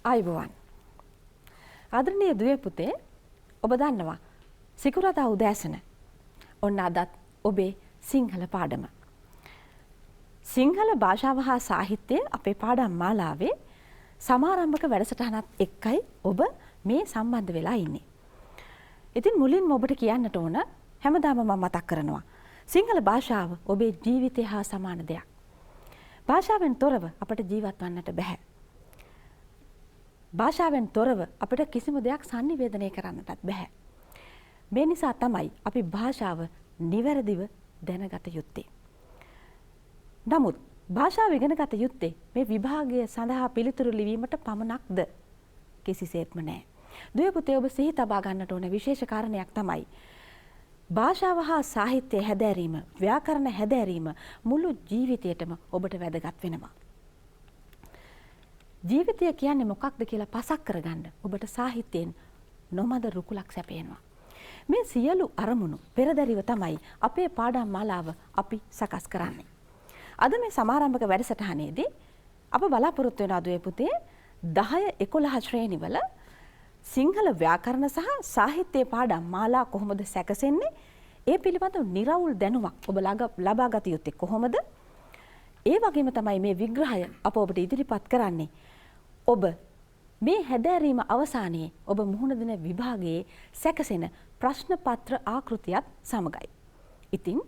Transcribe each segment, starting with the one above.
ආයුබෝවන්. ආදරණීය දුවේ පුතේ, ඔබ දන්නවා සිකුරාදා උදෑසන ඔන්න අදත් ඔබේ සිංහල පාඩම. සිංහල භාෂාව හා සාහිත්‍යය අපේ පාඩම් මාලාවේ සමාරම්භක වැඩසටහනත් එක්කයි ඔබ මේ සම්බන්ධ වෙලා ඉන්නේ. ඉතින් මුලින්ම ඔබට කියන්නට ඕන හැමදාම මම මතක් කරනවා. සිංහල භාෂාව ඔබේ ජීවිතය හා සමාන දෙයක්. භාෂාවෙන් තොරව අපට ජීවත් වන්නට බෑ. භාෂාවෙන් තොරව අපිට කිසිම දෙයක් sannivedanaya කරන්නටත් බෑ. මේ නිසා තමයි අපි භාෂාව නිවැරදිව දැනගත යුත්තේ. නමුත් භාෂාව ඉගෙන ගත යුත්තේ මේ විභාගය සඳහා පිළිතුරු ලිවීමට පමණක්ද? කිසිසේත්ම නෑ. දුවේ පුතේ, ඔබ සිහි තබා ගන්නට ඕන විශේෂ කාරණයක් තමයි භාෂාව හා සාහිත්‍ය හැදෑරීම, ව්‍යාකරණ හැදෑරීම මුළු ජීවිතයටම ඔබට වැදගත් වෙනවා. ජීවිතය කියන්නේ මොකක්ද කියලා පසක් කරගන්න ඔබට සාහිත්‍යයෙන් නොමද රුකුලක් සැපේනවා. මේ සියලු අරමුණු පෙරදැරිව තමයි අපේ පාඩම් මාලාව අපි සකස් කරන්නේ. අද මේ සමාරම්භක වැඩසටහනේදී අප බලාපොරොත්තු වෙන දුවේ පුතේ 10-11 ශ්‍රේණිවල සිංහල ව්‍යාකරණ සහ සාහිත්‍ය පාඩම් මාලා කොහොමද සැකසෙන්නේ? ඒ පිළිබඳව නිරවුල් දැනුමක් ඔබ ලබා ගත යුත්තේ කොහොමද? ඒ වගේම තමයි මේ විග්‍රහය අප ඔබට ඉදිරිපත් කරන්නේ. ඔබ මේ හැදෑරීම අවසානයේ ඔබ මුහුණ දෙන විභාගයේ සැකසෙන ප්‍රශ්න පත්‍ර ආකෘතියත් සමගයි. ඉතින්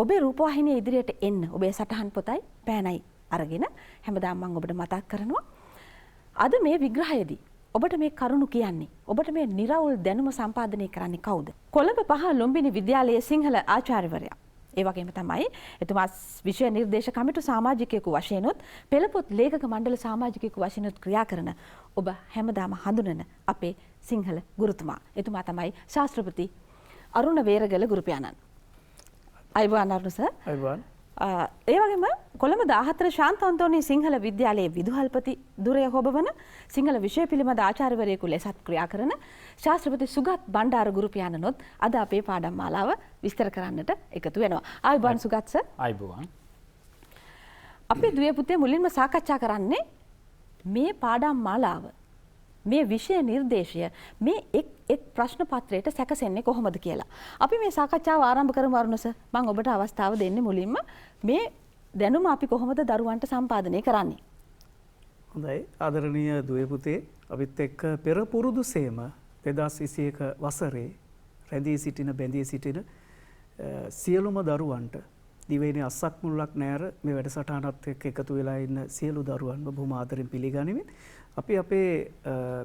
ඔබේ රූපවාහිනිය ඉදිරියට එන්න ඔබේ සටහන් පොතයි පෑනයි අරගෙන හැමදාම මම ඔබට මතක් කරනවා. අද මේ විග්‍රහයේදී ඔබට මේ කරුණු කියන්නේ, ඔබට මේ නිරවුල් දැනුම සම්පාදනය කරන්නේ කවුද? කොළඹ 5 ලුම්බිනි විද්‍යාලයේ සිංහල ආචාර්යවරයා. ඒ වගේම තමයි එතුමා විෂය නිර්දේශ කමිටු සමාජිකයෙකු වශයෙන් උත් පෙළපොත් ලේඛක මණ්ඩල සමාජිකයෙකු වශයෙන් උත් ක්‍රියා කරන ඔබ හැමදාම හඳුනන අපේ සිංහල ගුරුතුමා. එතුමා තමයි ශාස්ත්‍රපති අරුණ වේරගල ගුරුපියාණන්. අයිබෝන් අරුණ සර්. අයිබෝන්. ඒ වගේම කොළඹ 14 ශාන්ත අන්තෝනි සිංහල විද්‍යාලයේ විදුහල්පති දුරය හොබවන සිංහල විෂය පිළිබඳ ආචාර්යවරයෙකු ලෙසත් ක්‍රියා කරන ශාස්ත්‍රපති සුගත් බණ්ඩාර ගුරුපියාණනොත් අද අපේ පාඩම් මාලාව විස්තර කරන්නට එකතු වෙනවා. ආයිබෝන් සුගත් සර්. අයිබෝන්. අපි දුවේ පුතේ මුලින්ම සාකච්ඡා කරන්නේ මේ පාඩම් මාලාව, මේ විෂය නිර්දේශය මේ එක් ප්‍රශ්න පත්‍රයට සැකසෙන්නේ කොහොමද කියලා. අපි මේ සාකච්ඡාව ආරම්භ කරමු අරුණ සර්. මම ඔබට අවස්ථාව දෙන්නේ මුලින්ම මේ දැනුම අපි කොහොමද දරුවන්ට සම්පාදනය කරන්නේ? හොඳයි. ආදරණීය දුවේ පුතේ, අපිත් එක්ක පෙර පුරුදු සේම 2021 වසරේ රැඳී සිටින බැඳී සිටින සියලුම දරුවන්ට දිවයිනේ අස්සක් මුල්ලක් නැර මේ වැඩසටහනත් එක්ක එකතු වෙලා ඉන්න සියලු දරුවන්ව බොහොම ආදරෙන් පිළිගනිමින් අපි අපේ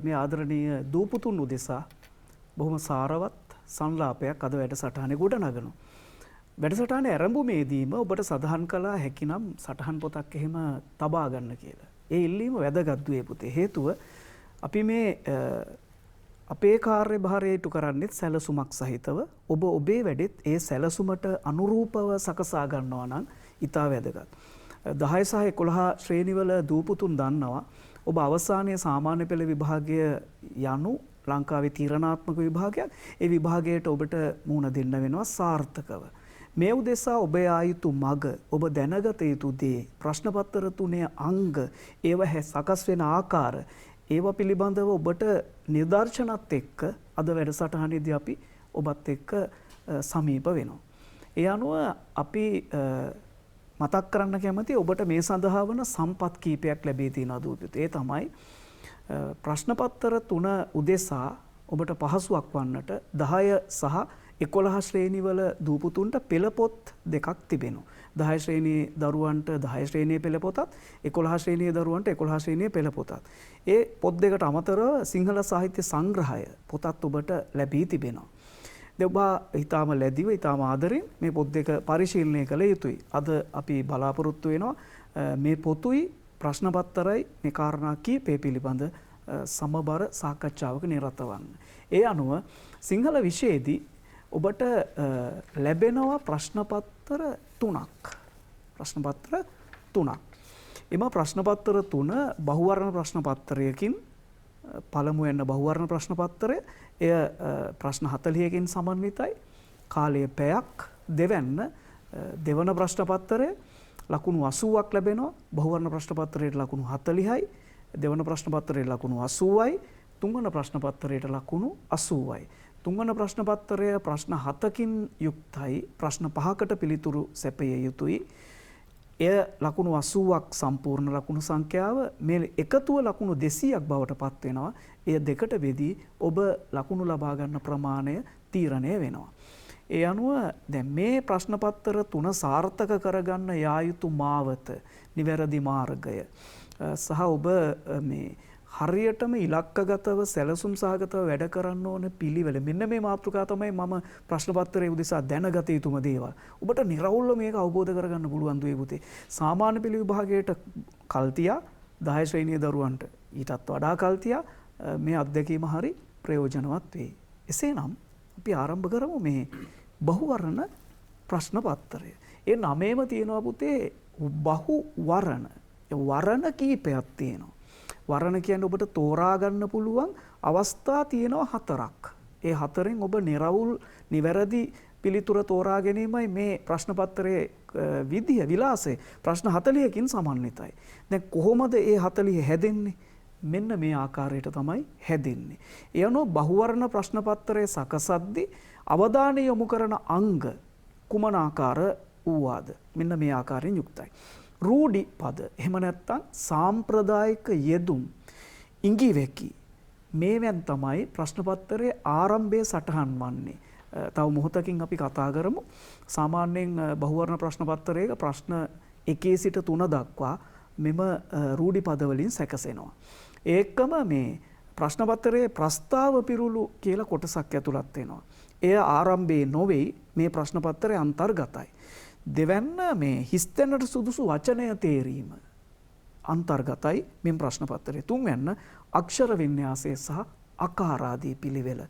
මේ ආදරණීය දූපුතුන් උදෙසා බොහොම සාරවත් සංලාපයක් අද වැඩසටහනේ ගොඩනගනවා. වැඩසටහනේ ආරම්භයේදීම ඔබට සඳහන් කළා හැකිනම් සටහන් පොතක් එහෙම තබා ගන්න කියලා. ඒ ඉල්ලීම වැදගත් දුවේ පුතේ. හේතුව අපි මේ අපේ කාර්යභාරය ඉටු කරන්නේ සැලසුමක් සහිතව. ඔබ ඔබේ වැඩෙත් ඒ සැලසුමට අනුරූපව සකසා ගන්නවා නම් ඉතා වැදගත්. 10 සහ 11 ශ්‍රේණිවල දූපුතුන් දන්නවා ඔබ අවසානයේ සාමාන්‍ය පෙළ විභාගය යනු ලංකාවේ තීරණාත්මක විභාගයක්. ඒ විභාගයට ඔබට මුහුණ දෙන්න වෙනවා සාර්ථකව. මේ උදෙසා ඔබ යා යුතු මග, ඔබ දැනගත යුතු දේ, ප්‍රශ්න පත්‍ර 3 අංග, ඒව සකස් වෙන ආකාර, ඒව පිළිබඳව ඔබට නිදර්ශනත් එක්ක අද වැඩසටහනේදී අපි ඔබත් එක්ක සමීප වෙනවා. ඒ අනුව අපි මතක් කරන්න කැමති ඔබට මේ සඳහා වන සම්පත් කීපයක් ලැබී තියෙනවා දුවේ. ඒ තමයි ප්‍රශ්න පත්‍ර 3 උදෙසා ඔබට පහසුවක් වන්නට 10 සහ 11 ශ්‍රේණිවල දූපුතුන්ට පෙළපොත් දෙකක් තිබෙනවා. 10 ශ්‍රේණියේ දරුවන්ට 10 ශ්‍රේණියේ පෙළපොතත්, 11 ශ්‍රේණියේ දරුවන්ට 11 ශ්‍රේණියේ පෙළපොතත්. ඒ පොත් දෙකට අමතරව සිංහල සාහිත්‍ය සංග්‍රහය පොතත් ඔබට ලැබී තිබෙනවා. ඔබ ඊටාම ලැබිව ඊටාම ආදරෙන් මේ පොත් දෙක පරිශීලනය කළ යුතුයි. අද අපි බලාපොරොත්තු වෙනවා මේ පොතුයි ප්‍රශ්න පත්‍රයි මේ කාරණා කීපය පිළිබඳ සමබර සාකච්ඡාවක නිරත වන්න. ඒ අනුව සිංහල විෂයේදී ඔබට ලැබෙනවා ප්‍රශ්න පත්‍ර 3ක්. ප්‍රශ්න පත්‍ර 3ක්. එම ප්‍රශ්න පත්‍ර 3 බහුවර්ණ ප්‍රශ්න පත්‍රයකින් පළමුවෙන් බහුවර්ණ ප්‍රශ්න පත්‍රය එය ප්‍රශ්න 40කින් සමන්විතයි. කාලය පැයක්. දෙවැන්න දෙවන ප්‍රශ්න පත්‍රය ලකුණු 80ක් ලැබෙනවා. බහුවර්ණ ප්‍රශ්න පත්‍රයට ලකුණු 40යි. දෙවන ප්‍රශ්න පත්‍රයේ ලකුණු 80යි, තුන්වන ප්‍රශ්න පත්‍රයට ලකුණු 80යි. තුන්වන ප්‍රශ්න පත්‍රය ප්‍රශ්න 7කින් යුක්තයි. ප්‍රශ්න 5කට පිළිතුරු සැපිය යුතුයි. එය ලකුණු 80ක් සම්පූර්ණ ලකුණු සංඛ්‍යාව. මේ එකතුව ලකුණු 200ක් බවට පත් වෙනවා. එය දෙකට බෙදී ඔබ ලකුණු ලබා ගන්න ප්‍රමාණය තීරණය වෙනවා. ඒ අනුව දැන් මේ ප්‍රශ්න පත්‍ර 3 සාර්ථක කරගන්න යා යුතු මාවත, නිවැරදි මාර්ගය සහ ඔබ මේ හරියටම ඉලක්කගතව සැලසුම් සහගතව වැඩ කරන්න ඕන පිළිවෙල. මෙන්න මේ මාතෘකාව තමයි මම ප්‍රශ්න පත්‍රයේ උදෙසා දැනගත යුතුම දේවල්. ඔබට නිර්වුල්ව මේක අවබෝධ කරගන්න පුළුවන් දුවේ පුතේ. සාමාන්‍ය පෙළ විභාගයට කල් තියා 10 ශ්‍රේණියේ දරුවන්ට ඊටත් වඩා කල් තියා මේ අත්දැකීම හරි ප්‍රයෝජනවත් වෙයි. එසේනම් අපි ආරම්භ කරමු මේ බහුවර්ණ ප්‍රශ්න පත්‍රය. ඒ නමේම තියෙනවා පුතේ බහු වර්ණ. වර්ණ කීපයක් තියෙනවා. වර්ණ කියන්නේ ඔබට තෝරා ගන්න පුළුවන් අවස්ථා තියෙනවා 4ක්. ඒ 4න් ඔබ නිර්වුල් නිවැරදි පිළිතුර තෝරා ගැනීමයි මේ ප්‍රශ්න පත්‍රයේ විදිය විලාසය. ප්‍රශ්න 40කින් සමන්විතයි. දැන් කොහොමද මේ 40 හැදෙන්නේ? මෙන්න මේ ආකාරයට තමයි හැදෙන්නේ. ඒ අනුව බහුවර්ණ ප්‍රශ්න පත්‍රයේ සකසද්දී අවධානය යොමු කරන අංග කුමන ආකාර වූවාද? මෙන්න මේ ආකාරයෙන් යුක්තයි. රූඩි පද, එහෙම නැත්නම් සාම්ප්‍රදායික යෙදුම්, ඉඟි වැකි, මේවෙන් තමයි ප්‍රශ්න පත්‍රයේ ආරම්භයේ සටහන් වන්නේ. තව මොහොතකින් අපි කතා කරමු. සාමාන්‍යයෙන් බහුවර්ණ ප්‍රශ්න පත්‍රයක ප්‍රශ්න 1 සිට 3 දක්වා මෙම රූඩි පද වලින් සැකසෙනවා. ඒකම මේ ප්‍රශ්න පත්‍රයේ ප්‍රස්තාව පිරුළු කියලා කොටසක් ඇතුළත් වෙනවා. එය ආරම්භයේ නොවේ, මේ ප්‍රශ්න පත්‍රයේ අන්තර්ගතයි. දෙවැන්න මේ හිස්තැනට සුදුසු වචනය තේරීම අන්තර්ගතයි මෙම ප්‍රශ්න පත්‍රයේ. තුන්වැන්න අක්ෂර වින්‍යාසය සහ අකාරාදී පිළිවෙල.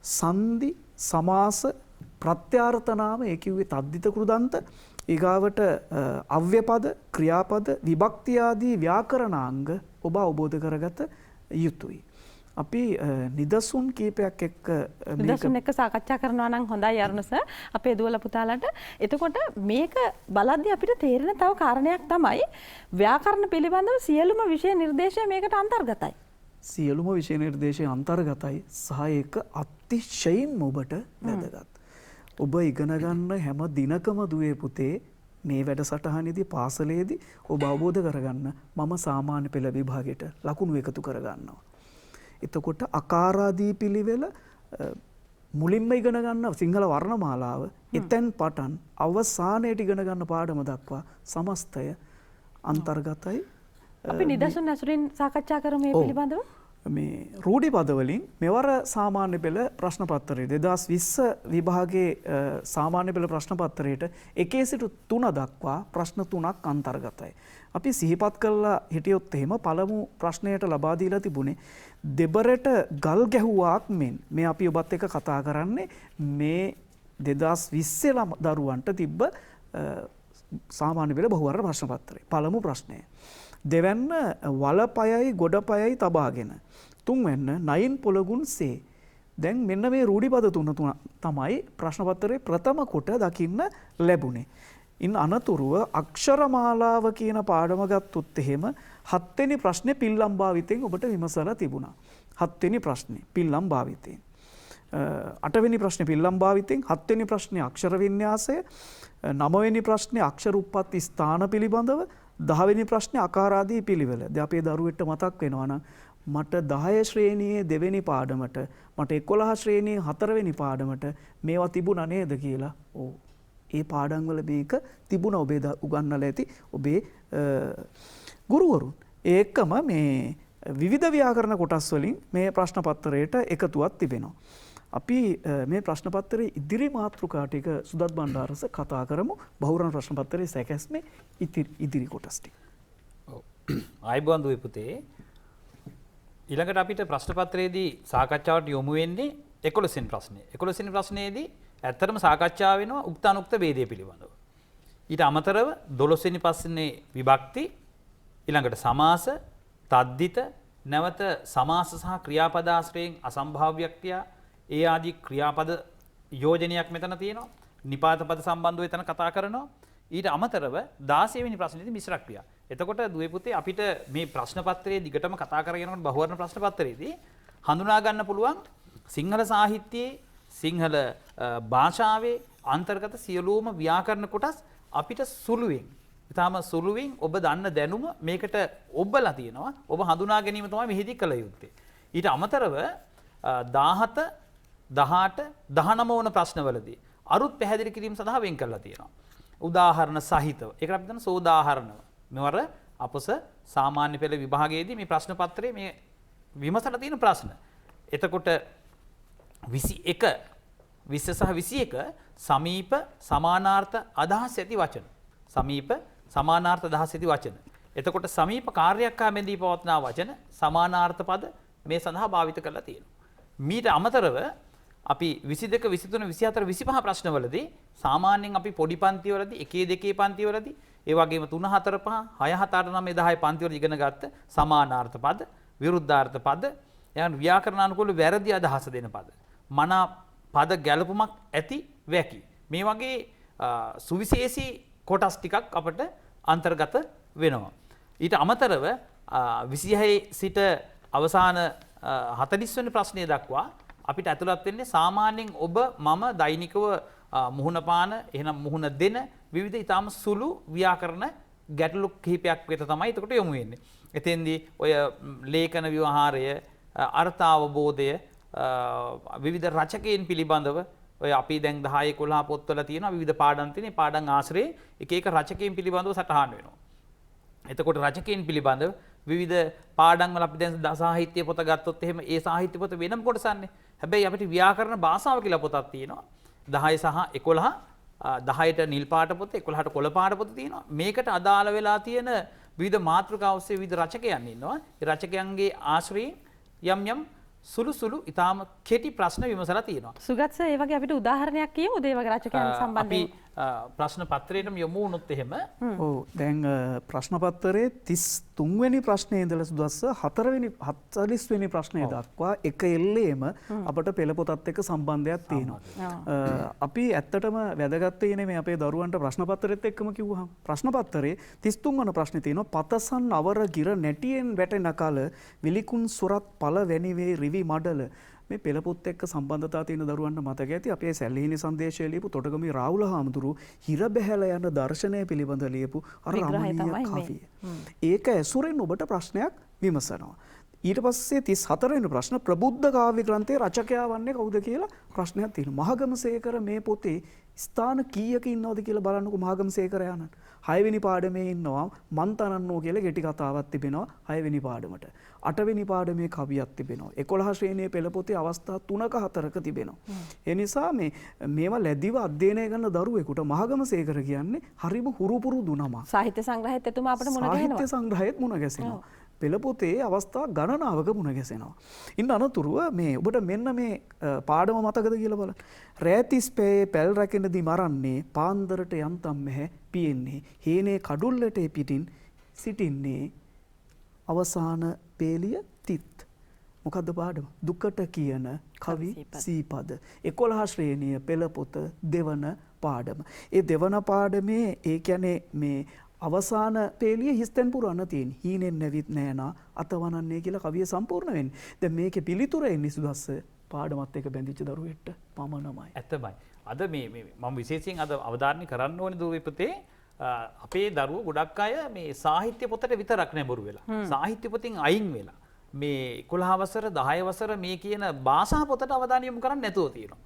සංදි, සමාස, ප්‍රත්‍යාර්ථනාම, ඒ කිව්වේ තද්දිත කෘදන්ත, ඊගාවට අව්‍යපද, ක්‍රියාපද, විභක්ති ආදී ව්‍යාකරණාංග ඔබ අවබෝධ කරගත යුතුයි. අපි නිදසුන් කීපයක් එක්ක නිදසුන් එක්ක සාකච්ඡා කරනවා නම් හොඳයි අරුණ සර්. අපේ දුවලා පුතාලට. එතකොට මේක බලද්දී අපිට තේරෙන තව කාරණයක් තමයි ව්‍යාකරණ පිළිබඳව සියලුම විෂය නිර්දේශය මේකට අන්තර්ගතයි. සියලුම විෂය නිර්දේශය අන්තර්ගතයි සහ ඒක අතිශයින්ම ඔබට වැදගත්. ඔබ ඉගෙන ගන්න හැම දිනකම දුවේ පුතේ මේ වැඩසටහනේදී පාසලේදී ඔබ අවබෝධ කරගන්න මම සාමාන්‍ය පෙළ විභාගයට ලකුණු එකතු කරගන්නවා. එතකොට අකාරාදී පිළිවෙල මුලින්ම ඉගෙන ගන්න සිංහල වර්ණමාලාව එතෙන් පටන් අවසානයට ඉගෙන ගන්න පාඩම දක්වා සමස්තය අන්තර්ගතයි. අපි නිදසුන් ඇසුරින් සාකච්ඡා කරමු මේ පිළිබඳව. මේ රූඩි පද වලින් මෙවර සාමාන්‍ය පෙළ ප්‍රශ්න පත්‍රයේ 2020 විභාගයේ සාමාන්‍ය පෙළ ප්‍රශ්න පත්‍රයට 1 සිට 3 දක්වා ප්‍රශ්න 3ක් අන්තර්ගතයි. අපි සිහිපත් කරලා හිටියොත් එහෙම පළමු ප්‍රශ්නයට ලබා දීලා තිබුණේ දෙබරට ගල් ගැහුවාක් මෙන්. මේ අපි ඔබත් එක්ක කතා කරන්නේ මේ 2020 දරුවන්ට තිබ්බ සාමාන්‍ය පෙළ බහුවර්ණ ප්‍රශ්න පත්‍රය. පළමු ප්‍රශ්නය. දෙවැන්න වලපයයි ගොඩපයයි තබාගෙන. තුන්වැන්න නයින් පොළගුන් සේ. දැන් මෙන්න මේ රූඩි පද තුන තමයි ප්‍රශ්න පත්‍රයේ ප්‍රථම කොට දකින්න ලැබුණේ. ඉන් අනතුරුව අක්ෂරමාලාව කියන පාඩම ගත්තොත් එහෙම 7 වෙනි ප්‍රශ්නේ පිල්ලම් භාවිතයෙන් ඔබට විමසලා තිබුණා. 7 වෙනි ප්‍රශ්නේ පිල්ලම් භාවිතයෙන්. 8 වෙනි ප්‍රශ්නේ පිල්ලම් භාවිතයෙන්, 7 වෙනි ප්‍රශ්නේ අක්ෂර වින්‍යාසය, 9 වෙනි ප්‍රශ්නේ අක්ෂර උප්පත්ති ස්ථාන පිළිබඳව, 10 වෙනි ප්‍රශ්නේ අකාරාදී පිළිවෙල. දැන් අපේ දරුවෙක්ට මතක් වෙනවා නම් මට 10 ශ්‍රේණියේ දෙවෙනි පාඩමට, මට 11 ශ්‍රේණියේ 4 වෙනි පාඩමට මේවා තිබුණා නේද කියලා. ඔව්. ඒ පාඩම් වල මේක තිබුණා ඔබේ උගන්වලා ඇති ඔබේ ගුරුවරුන්. ඒකම මේ විවිධ ව්‍යාකරණ කොටස් වලින් මේ ප්‍රශ්න පත්‍රයට එකතුවක් තිබෙනවා. අපි මේ ප්‍රශ්න පත්‍රයේ ඉදිරි මාතෘකා ටික සුදත් බණ්ඩාරස කතා කරමු. බහුවර්ණ ප්‍රශ්න පත්‍රයේ සැකැස්මේ ඉදිරි කොටස් ටික. ඔව්. ආයිබෝන් දුවේ පුතේ. ඊළඟට අපිට ප්‍රශ්න පත්‍රයේදී සාකච්ඡාවට යොමු වෙන්නේ 11 වෙනි ප්‍රශ්නේ. 11 වෙනි ප්‍රශ්නයේදී ඇත්තටම සාකච්ඡා වෙනවා උක්ත අනුක්ත ભેදය පිළිබඳව. ඊට අමතරව 12 වෙනි ප්‍රශ්නේ විභක්ති, ඊළඟට සමාස, තද්දිත, නැවත සමාස සහ ක්‍රියාපද ආශ්‍රයෙන් අසම්භාව්‍යක්තිය, ඒ ආදී ක්‍රියාපද යෝජනයක් මෙතන තියෙනවා. නිපාත පද සම්බන්ධව එතන කතා කරනවා. ඊට අමතරව 16 වෙනි ප්‍රශ්නේදී මිශ්‍ර ක්‍රියා. එතකොට දුවේ පුතේ අපිට මේ ප්‍රශ්න පත්‍රයේ දිගටම කතා කරගෙන යනකොට බහුවර්ණ ප්‍රශ්න පත්‍රයේදී හඳුනා ගන්න පුළුවන් සිංහල සාහිත්‍යයේ සිංහල භාෂාවේ අන්තර්ගත සියලුම ව්‍යාකරණ කොටස් අපිට සුළුවෙන් ඊටාම සුළුවෙන් ඔබ දන්න දැනුම මේකට ඔබලා තියෙනවා. ඔබ හඳුනා ගැනීම තමයි මෙහිදී කළ යුත්තේ. ඊට අමතරව 17 18 19 වන ප්‍රශ්නවලදී අරුත් පැහැදිලි කිරීම සඳහා වෙන් කරලා තියෙනවා. උදාහරණ සහිතව. ඒකට අපි දන්න සෝදාහරණව. මෙවර අපස සාමාන්‍ය පෙළ විභාගයේදී මේ ප්‍රශ්න පත්‍රයේ මේ විමසලා තියෙන ප්‍රශ්න. එතකොට 21 20 සහ 21 සමීප සමානාර්ථ අදහස් ඇති වචන. සමීප සමානාර්ථ අදහස් ඇති වචන. එතකොට සමීප කාර්යයක් හා බැඳී පවත්නා වචන සමානාර්ථ පද මේ සඳහා භාවිත කරලා තියෙනවා. මීට අමතරව අපි 22 23 24 25 ප්‍රශ්නවලදී සාමාන්‍යයෙන් අපි පොඩි පන්තිවලදී 1 2 පන්තිවලදී ඒ වගේම 3 4 5 6 7 8 9 10 පන්තිවල ඉගෙන ගත්ත සමානාර්ථ පද විරුද්ධාර්ථ පද යන ව්‍යාකරණානුකූල වැරදි අදහස දෙන පද මනා පද ගැළපුමක් ඇති වැකි මේ වගේ සුවිශේෂී කොටස් ටිකක් අපට අන්තර්ගත වෙනවා. ඊට අමතරව 26 සිට අවසාන 40 වෙනි ප්‍රශ්නය දක්වා අපිට ඇතුළත් වෙන්නේ සාමාන්‍යයෙන් ඔබ මම දෛනිකව මුහුණ පාන එහෙනම් මුහුණ දෙන විවිධ ඊටාම සුළු ව්‍යාකරණ ගැටලු කිහිපයක් වෙත තමයි එතකොට යොමු වෙන්නේ. එතෙන්දී ඔය ලේඛන ව්‍යවහාරය අර්ථාවබෝධය විවිධ රචකයන් පිළිබඳව ඔය අපි දැන් 10 11 පොත්වල තියෙනවා විවිධ පාඩම් තියෙන පාඩම් ආශ්‍රයේ එක එක රචකයන් පිළිබඳව සටහන් වෙනවා. එතකොට රචකයන් පිළිබඳව විවිධ පාඩම් වල අපි දැන් සාහිත්‍ය පොත ගත්තොත් එහෙම ඒ සාහිත්‍ය පොත වෙනම කොටසන්නේ. හැබැයි අපිට ව්‍යාකරණ භාෂාව කියලා පොතක් තියෙනවා. 10 සහ 11 10ට නිල් පාට පොත 11ට කොළ පාට පොත තියෙනවා. මේකට අදාළ වෙලා තියෙන විවිධ මාතෘකා ඔස්සේ විවිධ රචකයන් ඉන්නවා. ඒ රචකයන්ගේ ආශ්‍රයෙන් යම් සුළු ඊටාම කෙටි ප්‍රශ්න විමසලා තියෙනවා. සුගත් සර් ඒ වගේ අපිට උදාහරණයක් කියමු ඒ වගේ රචකයන් සම්බන්ධයෙන්. අපි ප්‍රශ්න පත්‍රයටම යොමු වුණොත් එහෙම ඔව් දැන් ප්‍රශ්න පත්‍රයේ 33 වෙනි ප්‍රශ්නේ ඉඳලා සුදස්ස 4 වෙනි 40 වෙනි ප්‍රශ්නය දක්වා එක එල්ලේම අපිට පෙළ පොතත් එක්ක සම්බන්ධයක් තියෙනවා. අපි ඇත්තටම වැදගත් වෙන්නේ මේ අපේ දරුවන්ට ප්‍රශ්න පත්‍රෙත් එක්කම කිව්වහම ප්‍රශ්න පත්‍රයේ 33 වන ප්‍රශ්නේ තියෙනවා පතසන් අවර ගිර නැටියෙන් වැටෙන කල විලිකුන් සොරත් පළ වැනි වේ රිවි මඩල මේ පෙළ පොත් එක්ක සම්බන්ධතාව තියෙන දරුවන්ට මතක ඇති අපේ සැලහිණි සංදේශය ලියපු තොටගමේ රාහුල හාමුදුරු හිර බැහැලා යන දර්ශනය පිළිබඳ ලියපු අර රමණීය කවිය. ඒක ඇසුරෙන් ඔබට ප්‍රශ්නයක් විමසනවා. ඊට පස්සේ 34 වෙනි ප්‍රශ්න ප්‍රබුද්ධ කාව්‍ය ග්‍රන්ථයේ රචකයා වන්නේ කවුද කියලා ප්‍රශ්නයක් තියෙනවා. මහගමසේකර මේ පොතේ ස්ථාන කීයක ඉන්නවද කියලා බලන්නකො මහගමසේකර යනන්. 6 වෙනි පාඩමේ ඉන්නවා මන්තනන්නෝ කියලා කෙටි කතාවක් තිබෙනවා 6 වෙනි පාඩමට. 8 වෙනි පාඩමේ කවියක් තිබෙනවා. 11 ශ්‍රේණියේ පෙළ පොතේ අවස්ථා 3ක 4ක තිබෙනවා. ඒ නිසා මේවා ලැබිව අධ්‍යයනය කරන දරුවෙකුට මහගමසේකර කියන්නේ හරිම හුරු පුරුදු නම. සාහිත්‍ය සංග්‍රහයේත් එතුමා අපිට මුණ ගැහෙනවා. සාහිත්‍ය සංග්‍රහයේත් මුණ ගැසෙනවා. පෙළ පොතේ අවස්ථා ගණනාවක මුණ ගැසෙනවා. ඉන්න අනතුරුව මේ ඔබට මෙන්න මේ පාඩම මතකද කියලා බලන්න. රෑතිස් පෑයේ පැල් රැකෙනදී මරන්නේ පාන්දරට යන්තම් මෙහැ පියෙන්නේ. හේනේ කඩුල්ලට පිටින් සිටින්නේ අවසාන පේලිය තිත්. මොකද්ද පාඩම? දුකට කියන කවි සීපද. 11 ශ්‍රේණිය පෙළ පොත දෙවන පාඩම. ඒ දෙවන පාඩමේ ඒ කියන්නේ මේ අවසාන පේලිය හිස්තැන් පුරන්න තියෙන. හීනෙන් නැවිත් නෑනා අතවනන්නේ කියලා කවිය සම්පූර්ණ වෙන්නේ. දැන් මේකේ පිළිතුර එන්නේ සුදස්ස පාඩමත් එක්ක බැඳිච්ච දරුවෙක්ට පමණමයි. ඇත්තමයි. අද මේ මම විශේෂයෙන් අද අවධාරණය කරන්න ඕනේ දුවේ පුතේ අපේ දරුවෝ ගොඩක් අය මේ සාහිත්‍ය පොතට විතරක් නැඹුරු වෙලා. සාහිත්‍ය පොතින් අයින් වෙලා. මේ 11 වසර 10 වසර මේ කියන භාෂා පොතට අවධානය යොමු කරන්නේ නැතුව තියෙනවා.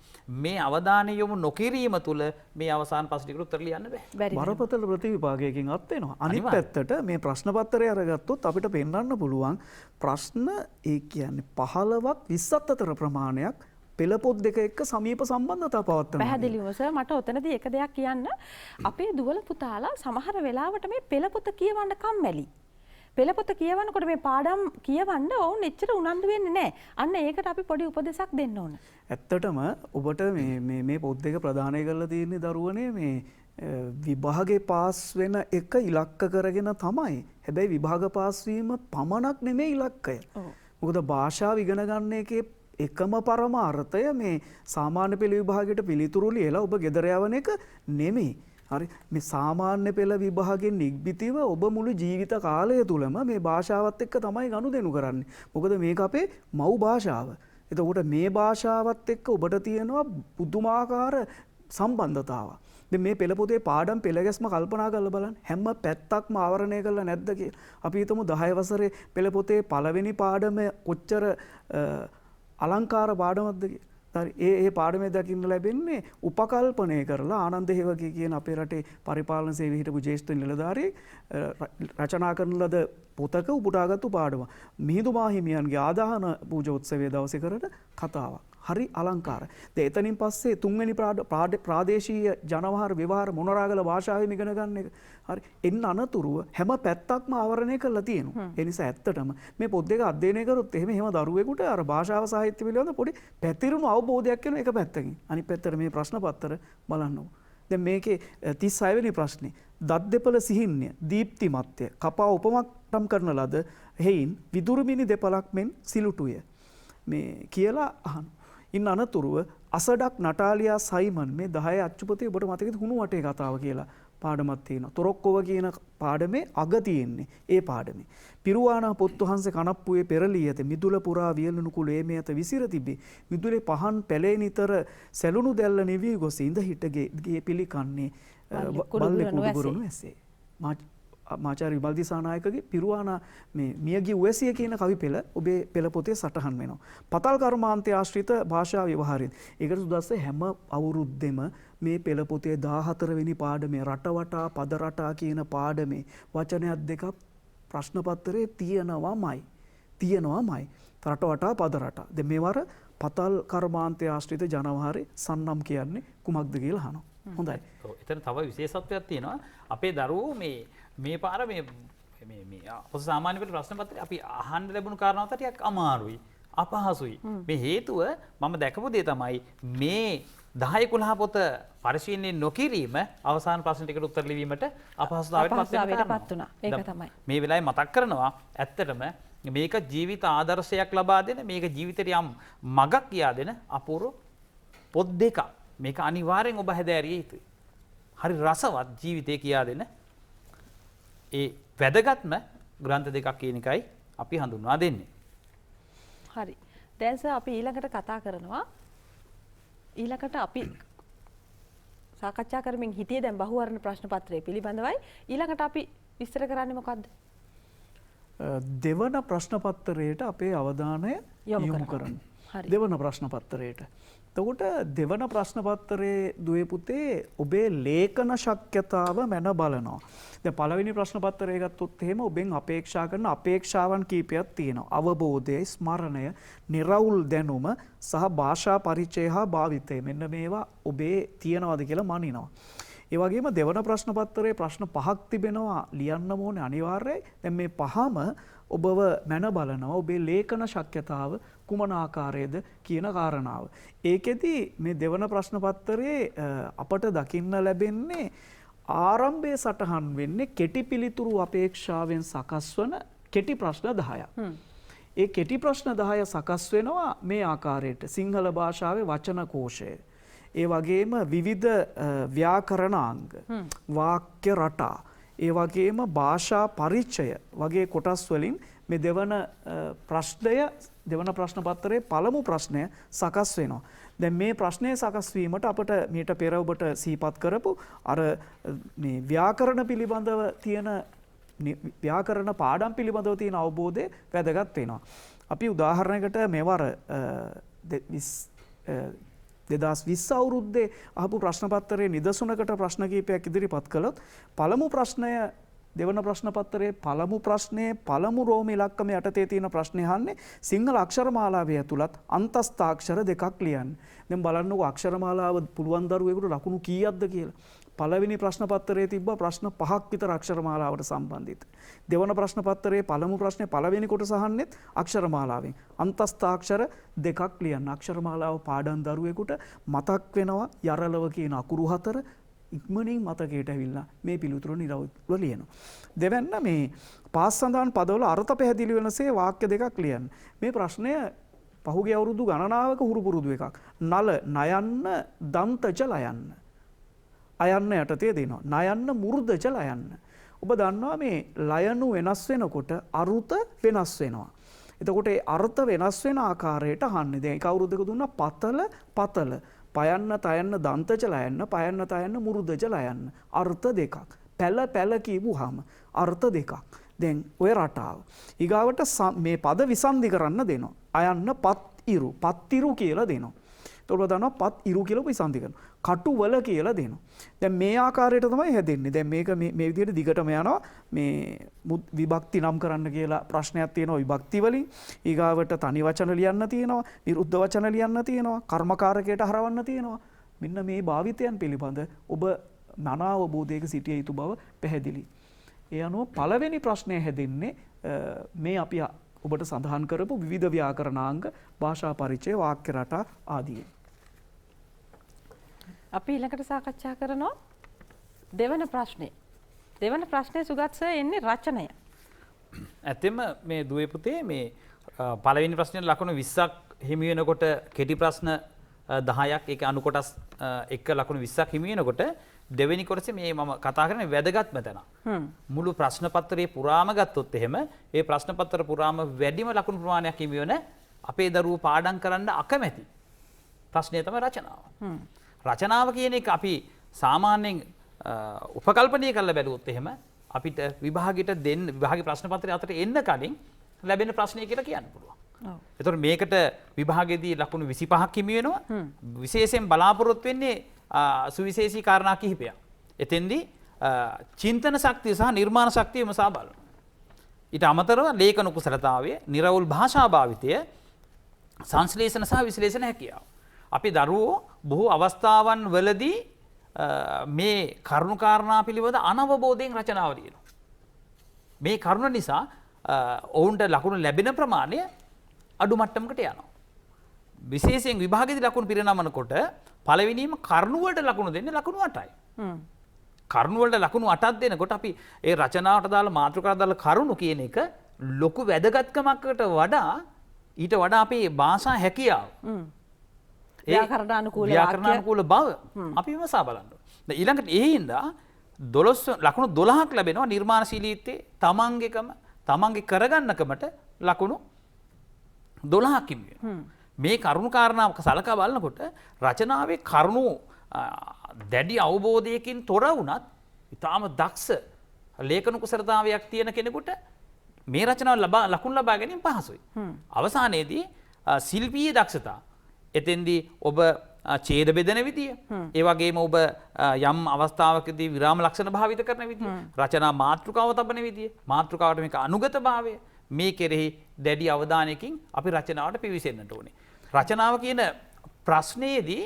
මේ අවධානය යොමු නොකිරීම තුළ මේ අවසාන පස්තිකට උත්තර ලියන්න බෑ. බරපතල ප්‍රතිවිභාගයකින් අත් වෙනවා. අනිත් පැත්තට මේ ප්‍රශ්න පත්‍රය අරගත්තොත් අපිට පෙන්වන්න පුළුවන් ප්‍රශ්න ඒ කියන්නේ 15ක් 20ක් අතර ප්‍රමාණයක් පෙළ පොත් දෙක එක්ක සමීප සම්බන්ධතා පවත්වනවා. පැහැදිලිවම සර් මට ඔතනදී එක දෙයක් කියන්න. අපේ දුවල පුතාලා සමහර වෙලාවට මේ පෙළ පොත කියවන්න කම්මැලි. පෙළ පොත කියවනකොට මේ පාඩම් කියවන්න ඔවුන් එච්චර උනන්දු වෙන්නේ නැහැ. අන්න ඒකට අපි පොඩි උපදෙසක් දෙන්න ඕන. ඇත්තටම ඔබට මේ පොත් දෙක ප්‍රදානය කරලා තියෙන දරුවනේ මේ විභාගේ පාස් වෙන එක ඉලක්ක කරගෙන තමයි. හැබැයි විභාග පාස් වීම පමණක් නෙමෙයි ඉලක්කය. මොකද භාෂාව ඉගෙන ගන්න එකේ එකම පරමාර්ථය මේ සාමාන්‍ය පෙළ විභාගයට පිළිතුරු ලියලා ඔබ ගෙදර යවන එක නෙමෙයි. හරි මේ සාමාන්‍ය පෙළ විභාගයෙන් නිග්බිතිව ඔබ මුළු ජීවිත කාලය තුළම මේ භාෂාවත් එක්ක තමයි ගනුදෙනු කරන්නේ. මොකද මේක අපේ මව් භාෂාව. එතකොට මේ භාෂාවත් එක්ක ඔබට තියෙනවා පුදුමාකාර සම්බන්ධතාවක්. දැන් මේ පෙළ පොතේ පාඩම් පෙළ ගැස්ම කල්පනා කරලා බලන්න. හැම පැත්තක්ම ආවරණය කරලා නැද්ද කියලා. අපි හිතමු 10 වසරේ පෙළ පොතේ පළවෙනි පාඩම කොච්චර අලංකාර පාඩමක්ද කියලා. හරි ඒ පාඩමේ දකින්න ලැබෙන්නේ උපකල්පනය කරලා ආනන්ද හේවගේ කියන අපේ රටේ පරිපාලන සේවයේ හිටපු ජ්‍යෙෂ්ඨ නිලධාරියෙක් රචනා කරන ලද පොතක උපුටාගත්තු පාඩම. මිහිඳු මාහිමියන්ගේ ආදාහන පූජෝත්සවයේ දවසේ කරන කතාවක්. හරි අලංකාර. දැන් එතනින් පස්සේ තුන්වෙනි ප්‍රාදේශීය ජනවහර ව්‍යවහාර මොනරාගල භාෂාවෙන් ඉගෙන ගන්න එක. හරි. එන්න අනතුරුව හැම පැත්තක්ම ආවරණය කරලා තියෙනවා. ඒ නිසා ඇත්තටම මේ පොත් දෙක අධ්‍යයනය කරොත් එහෙම දරුවෙකුට අර භාෂාව සාහිත්‍ය පිළිබඳ පොඩි පැතිරුණු අවබෝධයක් වෙන එක පැත්තකින්. අනිත් පැත්තට මේ ප්‍රශ්න පත්‍ර බලන්නකො. දැන් මේකේ 36 වෙනි ප්‍රශ්නේ දත් දෙපළ සිහින්ය දීප්තිමත්ය කපා උපමට්ටම් කරන ලද හේයින් විදුරුමිනි දෙපළක් මෙන් සිලුටුය. මේ කියලා අහන. ඉන් අනතුරුව අසඩක් නටාලියා සයිමන් මේ 10 අච්චුපතේ ඔබට මතකද හුණු වටේ කතාව කියලා පාඩමක් තියෙනවා. තොරොක්කොව කියන පාඩමේ අග තියෙන්නේ ඒ පාඩමේ. පිරුවානා පොත් වහන්සේ කනප්පුවේ පෙරලී ඇත මිදුල පුරා වියලුණු කුලේ මේ ඇත විසිර තිබේ. මිදුලේ පහන් පැලේ නිතර සැලුණු දැල්ල නිවි ගොස් ඉඳ හිටගේ පිළිකන්නේ බල්ලේ කුඩුබුරුණු ඇසේ. මාචාර්ය විමල් දිසානායකගේ පිරුවානා මේ මියගිය උවැසිය කියන කවි පෙළ ඔබේ පෙළ පොතේ සටහන් වෙනවා. පතල් කර්මාන්තය ආශ්‍රිත භාෂා ව්‍යවහාරයෙන්. ඒකට සුදස්සේ හැම අවුරුද්දෙම මේ පෙළ පොතේ 14 වෙනි පාඩමේ රටවටා පද රටා කියන පාඩමේ වචනයක් දෙකක් ප්‍රශ්න පත්‍රයේ තියෙනවාමයි. රටවටා පද රටා. දැන් මේවර පතල් කර්මාන්තය ආශ්‍රිත ජනවහාරේ සන්නම් කියන්නේ කුමක්ද කියලා අහනවා. හොඳයි. එතන තව විශේෂත්වයක් තියෙනවා. අපේ දරුවෝ මේ පාර මේ අපොස සාමාන්‍ය පෙළ ප්‍රශ්න පත්‍රය අපි අහන්න ලැබුණු කාරණාවත් ටිකක් අමාරුයි. අපහසුයි. මේ හේතුව මම දැකපු දේ තමයි මේ 10 11 පොත පරිශීලනය නොකිරීම අවසාන ප්‍රශ්න ටිකට උත්තර ලිවීමට අපහසුතාවයට පත් වෙනවා. ඒක තමයි. මේ වෙලාවේ මතක් කරනවා ඇත්තටම මේක ජීවිත ආදර්ශයක් ලබා දෙන මේක ජීවිතයට යම් මගක් කියා දෙන අපූර්ව පොත් දෙකක්. මේක අනිවාර්යෙන් ඔබ හැදෑරිය යුතුයි. හරි රසවත් ජීවිතය කියා දෙන ඒ වැදගත්ම ග්‍රන්ථ දෙකක් කියන එකයි අපි හඳුන්වා දෙන්නේ. හරි. දැන් සර් අපි ඊළඟට කතා කරනවා. ඊළඟට අපි සාකච්ඡා කරමින් හිටියේ දැන් බහුවර්ණ ප්‍රශ්න පත්‍රය පිළිබඳවයි. ඊළඟට අපි විස්තර කරන්නේ මොකද්ද? දෙවන ප්‍රශ්න පත්‍රයට අපේ අවධානය යොමු කරන්න. දෙවන ප්‍රශ්න පත්‍රයට. එතකොට දෙවන ප්‍රශ්න පත්‍රයේ දුවේ පුතේ ඔබේ ලේඛන ශක්්‍යතාව මැන බලනවා. දැන් පළවෙනි ප්‍රශ්න පත්‍රය ගත්තොත් එහෙම ඔබෙන් අපේක්ෂා කරන අපේක්ෂාවන් කීපයක් තියෙනවා. අවබෝධය, ස්මරණය, නිර්වුල් දැනුම සහ භාෂා පරිචය හා භාවිතය. මෙන්න මේවා ඔබේ තියනවාද කියලා මනිනවා. ඒ වගේම දෙවන ප්‍රශ්න පත්‍රයේ ප්‍රශ්න 5ක් තිබෙනවා ලියන්න ඕනේ අනිවාර්යයි. දැන් මේ පහම ඔබව මැන බලනවා ඔබේ ලේඛන ශක්්‍යතාව කුමන ආකාරයේද කියන කාරණාව. ඒකෙදි මේ දෙවන ප්‍රශ්න පත්‍රයේ අපට දකින්න ලැබෙන්නේ ආරම්භයේ සටහන් වෙන්නේ කෙටි පිළිතුරු අපේක්ෂාවෙන් සකස් වන කෙටි ප්‍රශ්න 10ක්. ඒ කෙටි ප්‍රශ්න 10 සකස් වෙනවා මේ ආකාරයට. සිංහල භාෂාවේ වචන කෝෂය. ඒ වගේම විවිධ ව්‍යාකරණාංග, වාක්‍ය රටා, ඒ වගේම භාෂා පරිචය වගේ කොටස් වලින් මේ දෙවන ප්‍රශ්න පත්‍රයේ පළමු ප්‍රශ්නය සකස් වෙනවා. දැන් මේ ප්‍රශ්නය සකස් වීමට අපට මීට පෙර ඔබට සිහිපත් කරපු අර මේ ව්‍යාකරණ පිළිබඳව තියෙන ව්‍යාකරණ පාඩම් පිළිබඳව තියෙන අවබෝධය වැදගත් වෙනවා. අපි උදාහරණයකට මෙවර 2020 අවුරුද්දේ අහපු ප්‍රශ්න පත්‍රයේ නිදසුනකට ප්‍රශ්න කීපයක් ඉදිරිපත් කළොත් පළමු ප්‍රශ්නය දෙවන ප්‍රශ්න පත්‍රයේ පළමු ප්‍රශ්නයේ පළමු රෝම ඉලක්කම යටතේ තියෙන ප්‍රශ්නේ අහන්නේ සිංහල අක්ෂර මාලාවේ ඇතුළත් අන්තස්ථාක්ෂර දෙකක් ලියන්න. දැන් බලන්නකෝ අක්ෂර මාලාව පුළුවන් දරුවෙකුට ලකුණු කීයක්ද කියලා. පළවෙනි ප්‍රශ්න පත්‍රයේ තිබ්බ ප්‍රශ්න 5ක් විතර අක්ෂර මාලාවට සම්බන්ධිත. දෙවන ප්‍රශ්න පත්‍රයේ පළමු ප්‍රශ්නේ පළවෙනි කොටස අහන්නෙත් අක්ෂර මාලාවෙන්. අන්තස්ථාක්ෂර දෙකක් ලියන්න. අක්ෂර මාලාව පාඩම් දරුවෙකුට මතක් වෙනවා යරලව කියන අකුරු 4 ඉක්මනින් මතකයට ඇවිල්ලා මේ පිළිතුරු නිරවුල්ව ලියනවා. දෙවැන්න මේ පාස් සඳහන් පදවල අර්ථ පැහැදිලි වෙනසේ වාක්‍ය දෙකක් ලියන්න. මේ ප්‍රශ්නය පහුගිය අවුරුදු ගණනාවක හුරු පුරුදු එකක්. නල නයන්න දන්තජ ලයන්න. අයන්න යටතේ දෙනවා. නයන්න මුරුදජ ලයන්න. ඔබ දන්නවා මේ ලයනු වෙනස් වෙනකොට අරුත වෙනස් වෙනවා. එතකොට ඒ අර්ථ වෙනස් වෙන ආකාරයට අහන්නේ. දැන් කවුරුද දුන්නා පතල පතල. පයන්න තයන්න දන්තජ ලයන්න පයන්න තයන්න මුරුදජ ලයන්න. අර්ථ දෙකක්. පැල පැල කියපුවාම අර්ථ දෙකක්. දැන් ඔය රටාව. ඊගාවට මේ පද විසන්ධි කරන්න දෙනවා. අයන්න පත් ඉරු පත් ඉරු කියලා දෙනවා. එතකොට දන්නවා පත් ඉරු කියලා විසන්ධි කරනවා. කටුවල කියලා දෙනවා. දැන් මේ ආකාරයට තමයි හැදෙන්නේ. දැන් මේක මේ විදිහට දිගටම යනවා. මේ විභක්ති නම් කරන්න කියලා ප්‍රශ්නයක් තියෙනවා විභක්ති වලින්. ඊගාවට තනි වචන ලියන්න තියෙනවා. විරුද්ධ වචන ලියන්න තියෙනවා. කර්මකාරකයට හරවන්න තියෙනවා. මෙන්න මේ භාවිතයන් පිළිබඳ ඔබ මනා අවබෝධයක සිටිය යුතු බව පැහැදිලි. ඒ අනුව පළවෙනි ප්‍රශ්නය හැදෙන්නේ මේ අපි ඔබට සඳහන් කරපු විවිධ ව්‍යාකරණාංග, භාෂා පරිචය, වාක්‍ය රටා ආදී. අපි ඊළඟට සාකච්ඡා කරනවා දෙවන ප්‍රශ්නේ. දෙවන ප්‍රශ්නේ සුගත් සර් එන්නේ රචනය. ඇත්තෙම මේ දුවේ පුතේ මේ පළවෙනි ප්‍රශ්නේ ලකුණු 20ක් හිමි වෙනකොට කෙටි ප්‍රශ්න 10ක් ඒක අනු කොටස් එක ලකුණු 20ක් හිමි වෙනකොට දෙවෙනි කොටසේ මේ මම කතා කරන්නේ වැදගත්ම තැන. මුළු ප්‍රශ්න පත්‍රයේ පුරාම ගත්තොත් එහෙම ඒ ප්‍රශ්න පත්‍ර පුරාම වැඩිම ලකුණු ප්‍රමාණයක් හිමි වෙන අපේ දරුවෝ පාඩම් කරන්න අකමැති ප්‍රශ්නය තමයි රචනාව. රචනාව කියන එක අපි සාමාන්‍යයෙන් උපකල්පනය කරලා බැලුවොත් එහෙම අපිට විභාගයට දෙන්න විභාග ප්‍රශ්න පත්‍රය අතර එන්න කලින් ලැබෙන ප්‍රශ්නය කියලා කියන්න පුළුවන්. එතකොට මේකට විභාගයේදී ලකුණු 25ක් හිමි වෙනවා. විශේෂයෙන් බලාපොරොත්තු වෙන්නේ සුවිශේෂී කාරණා කිහිපයක්. එතෙන්දී චින්තන ශක්තිය සහ නිර්මාණ ශක්තිය මසා බලනවා. ඊට අමතරව ලේඛන කුසලතාවය, නිර්වුල් භාෂා භාවිතය, සංශ්ලේෂණ සහ විශ්ලේෂණ හැකියාව. අපි දරුවෝ බොහෝ අවස්ථාවන් වලදී මේ කරුණු කාරණා පිළිබඳ අනවබෝධයෙන් රචනාව ලියනවා. මේ කරුණ නිසා ඔවුන්ට ලකුණු ලැබෙන ප්‍රමාණය අඩු මට්ටමකට යනවා. විශේෂයෙන් විභාගයේදී ලකුණු පිරිනමනකොට පළවෙනිම කරුණු වලට ලකුණු දෙන්නේ ලකුණු 8යි. කරුණු වලට ලකුණු 8ක් දෙනකොට අපි ඒ රචනාවට දාලා මාතෘකාවට දාලා කරුණු කියන එක ලොකු වැදගත්කමකට වඩා ඊට වඩා අපේ භාෂා හැකියාව ව්‍යාකරණානුකූල බව අපි විමසා බලන්න ඕනේ. දැන් ඊළඟට ඒ හින්දා 12 ලකුණු 12ක් ලැබෙනවා නිර්මාණශීලීත්වයේ තමන්ගේ කරගන්නකමට ලකුණු 12ක් හිමි වෙනවා. මේ කරුණු කාරණා සලකා බලනකොට රචනාවේ කරුණු දැඩි අවබෝධයකින් තොර වුණත් ඉතාම දක්ෂ ලේඛන කුසලතාවයක් තියෙන කෙනෙකුට මේ රචනාව ලකුණු ලබා ගැනීම පහසුයි. අවසානයේදී ශිල්පීය දක්ෂතා එතෙන්දී ඔබ ඡේද බෙදන විදිය, ඒ වගේම ඔබ යම් අවස්ථාවකදී විරාම ලක්ෂණ භාවිත කරන විදිය, රචනා මාතෘකාව තබන විදිය, මාතෘකාවට මේක අනුගත භාවය, මේ කෙරෙහි දැඩි අවධානයකින් අපි රචනාවට පිවිසෙන්නට ඕනේ. රචනාව කියන ප්‍රශ්නයේදී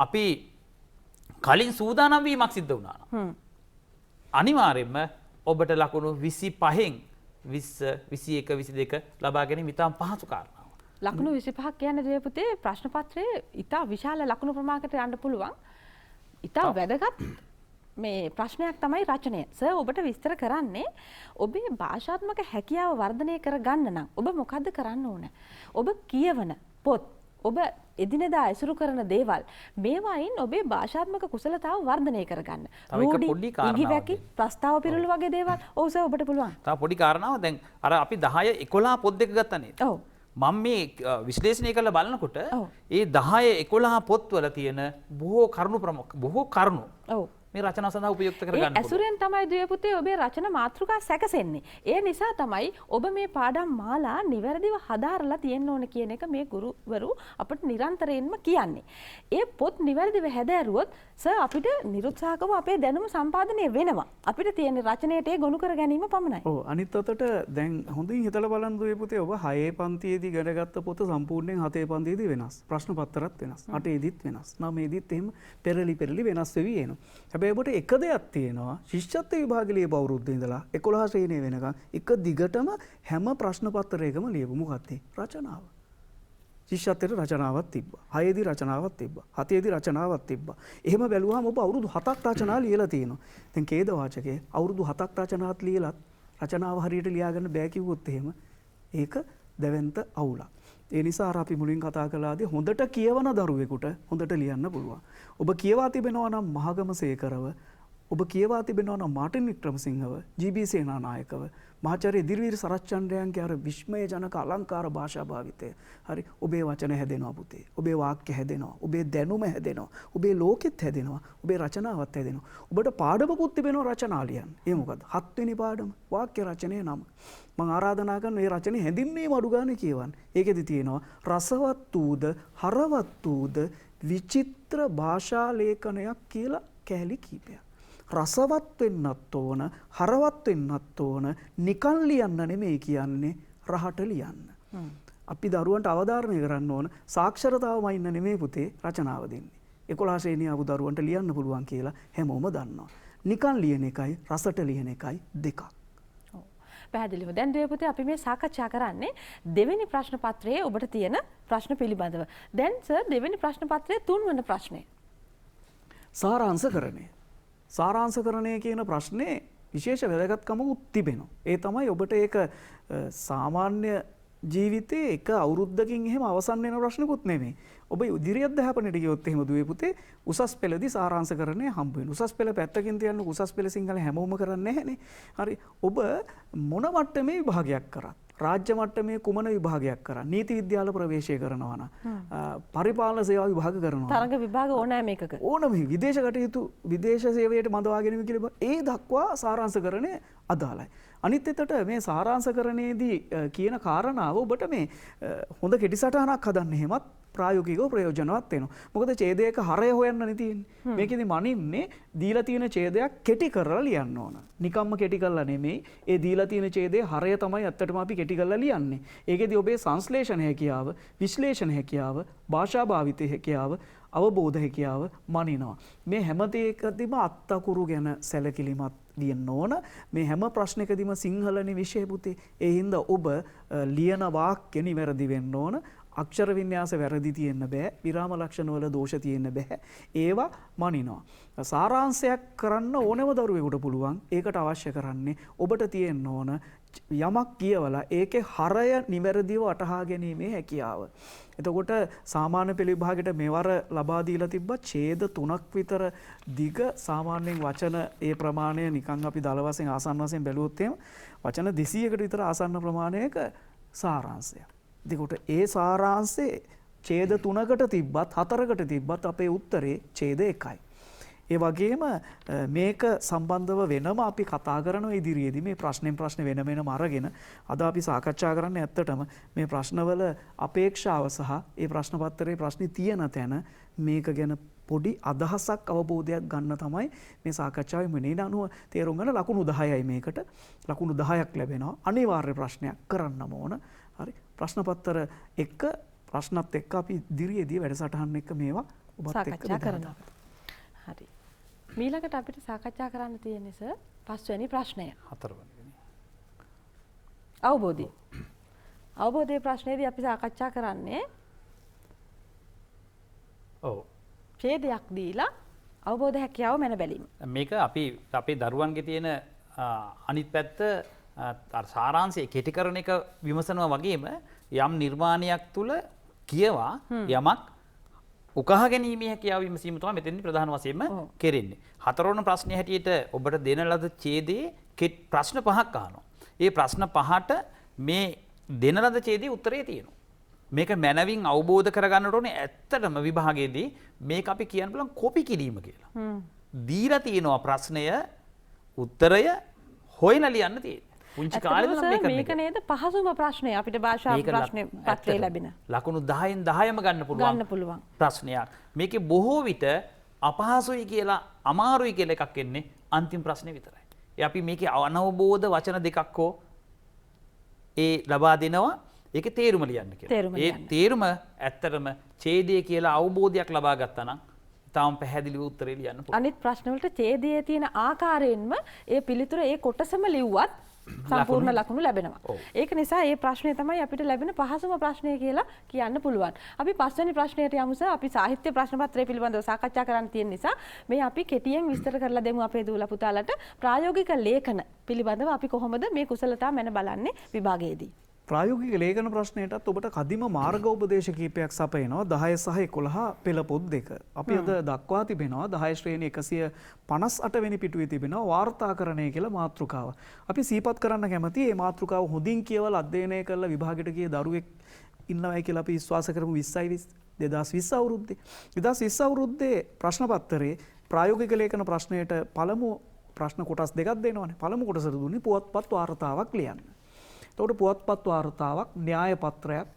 අපි කලින් සූදානම් වීමක් සිද්ධ වුණා නම් අනිවාර්යයෙන්ම ඔබට ලකුණු 25න් 20 21 22 ලබා ගැනීම ඉතාම පහසු කාරණාවක්. ලකුණු 25ක් කියන්නේ දෙවියන් පුතේ ප්‍රශ්න පත්‍රයේ ඉතා විශාල ලකුණු ප්‍රමාණයකට යන්න පුළුවන්. ඉතා වැදගත් මේ ප්‍රශ්නයක් තමයි රචනය. සර් ඔබට විස්තර කරන්නේ ඔබේ භාෂාත්මක හැකියාව වර්ධනය කරගන්න නම් ඔබ මොකද්ද කරන්න ඕන? ඔබ කියවන පොත්, ඔබ එදිනෙදා ඇසුරු කරන දේවල් මේවායින් ඔබේ භාෂාත්මක කුසලතාව වර්ධනය කරගන්න. රූඩි, ඉඟිවැකි, ප්‍රස්තාව පිරුළු වගේ දේවල් ඔව් සර් ඔබට පුළුවන්. තව පොඩි කාරණාවක් දැන් අර අපි 10 11 පොත් දෙක ගත්තා නේද? ඔව්. මම මේ විශ්ලේෂණය කරලා බලනකොට ඒ 10 11 පොත්වල තියෙන බොහෝ කරුණු ඔව් මේ රචනා සඳහා උපයුක්ත කරගන්න පුළුවන්. ඇසුරෙන් තමයි දුවේ පුතේ ඔබේ රචන මාතෘකා සැකසෙන්නේ. ඒ නිසා තමයි ඔබ මේ පාඩම් මාලා නිවැරදිව හදාරලා තියෙන්න ඕන කියන එක මේ ගුරුවරු අපිට නිරන්තරයෙන්ම කියන්නේ. ඒ පොත් නිවැරදිව හැදෑරුවොත් සර් අපිට නිරුත්සාහකව අපේ දැනුම සම්පාදනය වෙනවා. අපිට තියෙන රචනයට ඒ ගොනු කර ගැනීම පමණයි. ඔව් අනිත් අතට දැන් හොඳින් හිතලා බලන්න දුවේ පුතේ ඔබ 6 පන්තියේදී ගණගත්ත පොත සම්පූර්ණයෙන් 7 පන්තියේදී වෙනස්. ප්‍රශ්න පත්‍රත් වෙනස්. 8 වෙනස්. 9 එහෙම පෙරලි වෙනස් වෙවි එනවා. හැබැයි ඔබට එක දෙයක් තියෙනවා ශිෂ්‍යත්ව විභාගයේ ලියපු අවුරුද්දේ ඉඳලා 11 ශ්‍රේණිය වෙනකන් එක දිගටම හැම ප්‍රශ්න පත්‍රයකම ලියපු මොකක්ද රචනාව. ශිෂ්‍යත්වයට රචනාවක් තිබ්බා. 6 දී රචනාවක් තිබ්බා. 7 දී රචනාවක් තිබ්බා. එහෙම බැලුවාම ඔබ අවුරුදු 7ක් රචනා ලියලා තියෙනවා. දැන් ඛේද වාචකයේ අවුරුදු 7ක් රචනාත් ලියලත් රචනාව හරියට ලියා ගන්න බෑ කිව්වොත් එහෙම ඒක දැවන්ත අවුලක්. ඒ නිසා අපි මුලින් කතා කළාදී හොඳට කියවන දරුවෙකුට හොඳට ලියන්න පුළුවන්. ඔබ කියවා තිබෙනවා නම් මහගම සේකරව, ඔබ කියවා තිබෙනවා නම් මාටින් වික්‍රමසිංහව, ජී.බී. සේනානායකව, මහාචාර්ය දිරිවීර සරච්චන්ද්‍රයන්ගේ අර විස්මයජනක අලංකාර භාෂා භාවිතය. හරි ඔබේ වචන හැදෙනවා පුතේ. ඔබේ වාක්‍ය හැදෙනවා. ඔබේ දැනුම හැදෙනවා. ඔබේ ලෝකෙත් හැදෙනවා. ඔබේ රචනාවත් හැදෙනවා. ඔබට පාඩමකුත් තිබෙනවා රචනා ලියන්න. ඒ මොකද? 7 වෙනි පාඩම වාක්‍ය රචනයේ නම. මම ආරාධනා කරන මේ රචනයේ හැඳින්වීම අඩු ගන්න කියවන්න. ඒකෙදි තියෙනවා රසවත් වූද, හරවත් වූද විචිත්‍ර භාෂා ලේඛනයක් කියලා කැලි කීපයක්. රසවත් වෙන්නත් ඕන, හරවත් වෙන්නත් ඕන, නිකන් ලියන්න නෙමෙයි කියන්නේ රහට ලියන්න. අපි දරුවන්ට අවධාරණය කරන්න ඕන සාක්ෂරතාවම ඉන්න නෙමෙයි පුතේ රචනාව දෙන්නේ. 11 ශ්‍රේණිය ආපු දරුවන්ට ලියන්න පුළුවන් කියලා හැමෝම දන්නවා. නිකන් ලියන එකයි රසට ලියන එකයි දෙකක්. පැහැදිලිව. දැන් දේවපුතේ අපි මේ සාකච්ඡා කරන්නේ දෙවෙනි ප්‍රශ්න පත්‍රයේ ඔබට තියෙන ප්‍රශ්න පිළිබඳව. දැන් සර් දෙවෙනි ප්‍රශ්න පත්‍රයේ 3 වන ප්‍රශ්නය. සාරාංශකරණය. සාරාංශකරණය කියන ප්‍රශ්නේ විශේෂ වැදගත්කමකුත් තිබෙනවා. ඒ තමයි ඔබට ඒක සාමාන්‍ය ජීවිතේ එක අවුරුද්දකින් එහෙම අවසන් වෙන ප්‍රශ්නකුත් නෙමෙයි. ඔබ ඉදිරි අධ්‍යාපනයට ගියොත් එහෙම දුවේ පුතේ උසස් පෙළදී සාරාංශකරණය හම්බ වෙනවා. උසස් පෙළ පැත්තකින් තියන්න උසස් පෙළ සිංහල හැමෝම කරන්නේ නැහැනේ. හරි. ඔබ මොන මට්ටමේ විභාගයක් කරත් රාජ්‍ය මට්ටමේ කුමන විභාගයක් කරා නීති විද්‍යාල ප්‍රවේශය කරනවා නම් පරිපාලන සේවා විභාග කරනවා තරඟ විභාග ඕනෑම එකක ඕනම විදේශ කටයුතු විදේශ සේවයට මඳවා ගැනීම කියලා ඒ දක්වා සාරාංශකරණය අදාළයි. අනිත් එතට මේ සාරාංශකරණයේදී කියන කාරණාව ඔබට මේ හොඳ කෙටි සටහනක් හදන්න එහෙමත් ප්‍රායෝගිකව ප්‍රයෝජනවත් වෙනවා. මොකද ඡේදයක හරය හොයන්නනේ තියෙන්නේ. මේකෙදි මනින්නේ දීලා තියෙන ඡේදයක් කෙටි කරලා ලියන්න ඕන. නිකම්ම කෙටි කරලා නෙමෙයි. ඒ දීලා තියෙන ඡේදයේ හරය තමයි ඇත්තටම අපි කෙටි කරලා ලියන්නේ. ඒකෙදි ඔබේ සංශ්ලේෂණ හැකියාව, විශ්ලේෂණ හැකියාව, භාෂා භාවිතයේ හැකියාව, අවබෝධ හැකියාව මනිනවා. මේ හැම දෙයකදීම අත්තකුරු ගැන සැලකිලිමත් ලියන්න ඕන. මේ හැම ප්‍රශ්නයකදීම සිංහලනේ විෂය පුතේ. ඒ හින්දා ඔබ ලියන වාක්‍ය නිවැරදි වෙන්න ඕන. අක්ෂර වින්‍යාස වැරදි තියෙන්න බෑ. විරාම ලක්ෂණ වල දෝෂ තියෙන්න බෑ. ඒවා මනිනවා. සාරාංශයක් කරන්න ඕනම දරුවෙකුට පුළුවන්. ඒකට අවශ්‍ය කරන්නේ ඔබට තියෙන්න ඕන යමක් කියවලා ඒකේ හරය නිවැරදිව වටහා ගැනීමේ හැකියාව. එතකොට සාමාන්‍ය පෙළ විභාගයට මෙවර ලබා දීලා තිබ්බා ඡේද 3ක් විතර දිග සාමාන්‍යයෙන් වචන ඒ ප්‍රමාණය නිකන් අපි දල වශයෙන් ආසන්න වශයෙන් බැලුවොත් එහෙම වචන 200කට විතර ආසන්න ප්‍රමාණයක සාරාංශය. එතකොට ඒ සාරාංශේ ඡේද 3කට තිබ්බත් 4කට තිබ්බත් අපේ උත්තරේ ඡේද 1යි. ඒ වගේම මේක සම්බන්ධව වෙනම අපි කතා කරන ඉදිරියේදී මේ ප්‍රශ්නෙන් ප්‍රශ්න වෙන වෙනම අරගෙන අද අපි සාකච්ඡා කරන්නේ ඇත්තටම මේ ප්‍රශ්නවල අපේක්ෂාව සහ ඒ ප්‍රශ්න පත්‍රයේ ප්‍රශ්නේ තියෙන තැන මේක ගැන පොඩි අදහසක් අවබෝධයක් ගන්න තමයි මේ සාකච්ඡාවේ මෙන්න අනුව තේරුම් ගන්න ලකුණු 10යි මේකට. ලකුණු 10ක් ලැබෙනවා. අනිවාර්ය ප්‍රශ්නයක් කරන්නම ඕන. හරි. ප්‍රශ්න පත්‍ර එක්ක ප්‍රශ්නත් එක්ක අපි ඉදිරියේදී වැඩසටහන් එක්ක මේවා ඔබත් එක්ක කරනවා. හරි. මීළඟට අපිට සාකච්ඡා කරන්න තියෙන්නේ සර් පස්වෙනි ප්‍රශ්නය. හතරවෙනි. අවබෝධය. අවබෝධයේ ප්‍රශ්නේදී අපි සාකච්ඡා කරන්නේ ඔව්. ඡේදයක් දීලා අවබෝධ හැකියාව මැන බැලීම. මේක අපි අපේ දරුවන්ගේ තියෙන අනිත් පැත්ත සාරාංශය කෙටි කරන එක විමසනවා වගේම යම් නිර්මාණයක් තුල කියවා යමක් උකහා ගැනීමේ හැකියාව විමසීම තමයි මෙතෙන්දී ප්‍රධාන වශයෙන්ම කෙරෙන්නේ. හතරවන ප්‍රශ්නේ හැටියට ඔබට දෙන ලද ඡේදයේ ප්‍රශ්න 5ක් අහනවා. ඒ ප්‍රශ්න 5ට මේ දෙන ලද ඡේදයේ උත්තරය තියෙනවා. මේක මනවින් අවබෝධ කරගන්නට ඕනේ ඇත්තටම විභාගයේදී මේක අපි කියන්න පුළුවන් කොපි කිරීම කියලා. දීලා තියෙනවා ප්‍රශ්නය උත්තරය හොයලා ලියන්න තියෙනවා. පුංචි කාලේ ඉඳන් මේක මේක නේද පහසුම ප්‍රශ්නය අපිට භාෂා ප්‍රශ්නේ පත්‍රේ ලැබෙන. ලකුණු 10න් 10ම ගන්න පුළුවන් ප්‍රශ්නයක්. මේකේ බොහෝ විට අපහසුයි කියලා අමාරුයි කියලා එකක් එන්නේ අන්තිම ප්‍රශ්නේ විතරයි. ඒ අපි මේකේ අනවබෝධ වචන දෙකක් හෝ ඒ ලබා දෙනවා. ඒකේ තේරුම ලියන්න කියලා. ඒ තේරුම ඇත්තටම ඡේදය කියලා අවබෝධයක් ලබා ගත්තා නම් තාම පැහැදිලිව උත්තරේ ලියන්න පුළුවන්. අනිත් ප්‍රශ්න වලට ඡේදයේ තියෙන ආකාරයෙන්ම ඒ පිළිතුර ඒ කොටසම ලිව්වත් සම්පූර්ණ ලකුණු ලැබෙනවා. ඒක නිසා මේ ප්‍රශ්නේ තමයි අපිට ලැබෙන පහසුම ප්‍රශ්නය කියලා කියන්න පුළුවන්. අපි පස්වෙනි ප්‍රශ්නයට යමු සර්. අපි සාහිත්‍ය ප්‍රශ්න පත්‍රය පිළිබඳව සාකච්ඡා කරන්න තියෙන නිසා මේ අපි කෙටියෙන් විස්තර කරලා දෙමු අපේ දූලා පුතාලට. ප්‍රායෝගික ලේඛන පිළිබඳව අපි කොහොමද මේ කුසලතා මැන බලන්නේ විභාගයේදී. ප්‍රායෝගික ලේඛන ප්‍රශ්නයටත් ඔබට කදිම මාර්ගෝපදේශ කීපයක් සපයනවා 10 සහ 11 පෙළ පොත් දෙක. අපි අද දක්වා තිබෙනවා 10 ශ්‍රේණිය 158 වෙනි පිටුවේ තිබෙනවා වාර්තාකරණය කියලා මාතෘකාව. අපි සිහිපත් කරන්න කැමති මේ මාතෘකාව හොඳින් කියවලා අධ්‍යයනය කරලා විභාගයට ගිය දරුවෙක් ඉන්නවයි කියලා අපි විශ්වාස කරමු 2020 අවුරුද්දේ. 2020 අවුරුද්දේ ප්‍රශ්න පත්‍රයේ ප්‍රායෝගික ලේඛන ප්‍රශ්නයට පළමු ප්‍රශ්න කොටස් දෙකක් දෙනවනේ. පළමු කොටසට දුන්නේ පුවත්පත් වාර්තාවක් ලියන්න. එතකොට පුවත්පත් වාර්තාවක්, න්‍යාය පත්‍රයක්,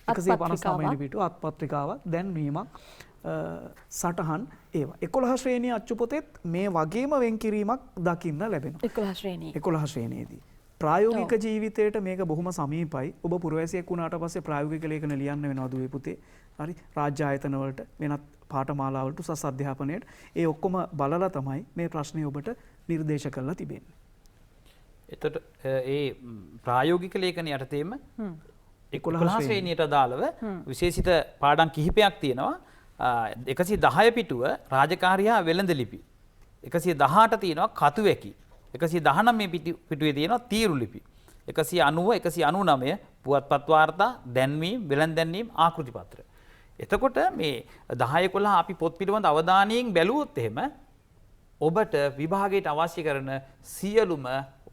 159 වෙනි පිටුව, අත්පත්‍රිකාවක්, දැන්වීමක්, සටහන් ඒවා. 11 ශ්‍රේණිය අච්චු පොතෙත් මේ වගේම වෙන්කිරීමක් දකින්න ලැබෙනවා. 11 ශ්‍රේණිය. 11 ශ්‍රේණියේදී. ප්‍රායෝගික ජීවිතයට මේක බොහොම සමීපයි. ඔබ පුරවැසියෙක් වුණාට පස්සේ ප්‍රායෝගික ලේඛන ලියන්න වෙනවා දුවේ පුතේ. හරි. රාජ්‍ය ආයතන වලට, වෙනත් පාඨමාලාවලට, උසස් අධ්‍යාපනයට ඒ ඔක්කොම බලලා තමයි මේ ප්‍රශ්නේ ඔබට නිර්දේශ කරලා තිබෙන්නේ. එතට ඒ ප්‍රායෝගික ලේඛන යටතේම 11 ශ්‍රේණියට අදාළව විශේෂිත පාඩම් කිහිපයක් තියෙනවා. 110 පිටුව රාජකාරියා වෙළඳ ලිපි. 118 තියෙනවා කතුවැකි. 119 පිටුවේ තියෙනවා තීරු ලිපි. 190 199 පුවත්පත් වාර්තා, දැන්වීම්, වෙළඳ දැන්වීම්, ආකෘති පත්‍ර. එතකොට මේ 10 11 අපි පොත් පිළිබඳ අවධානයෙන් බැලුවොත් එහෙම ඔබට විභාගයට අවශ්‍ය කරන සියලුම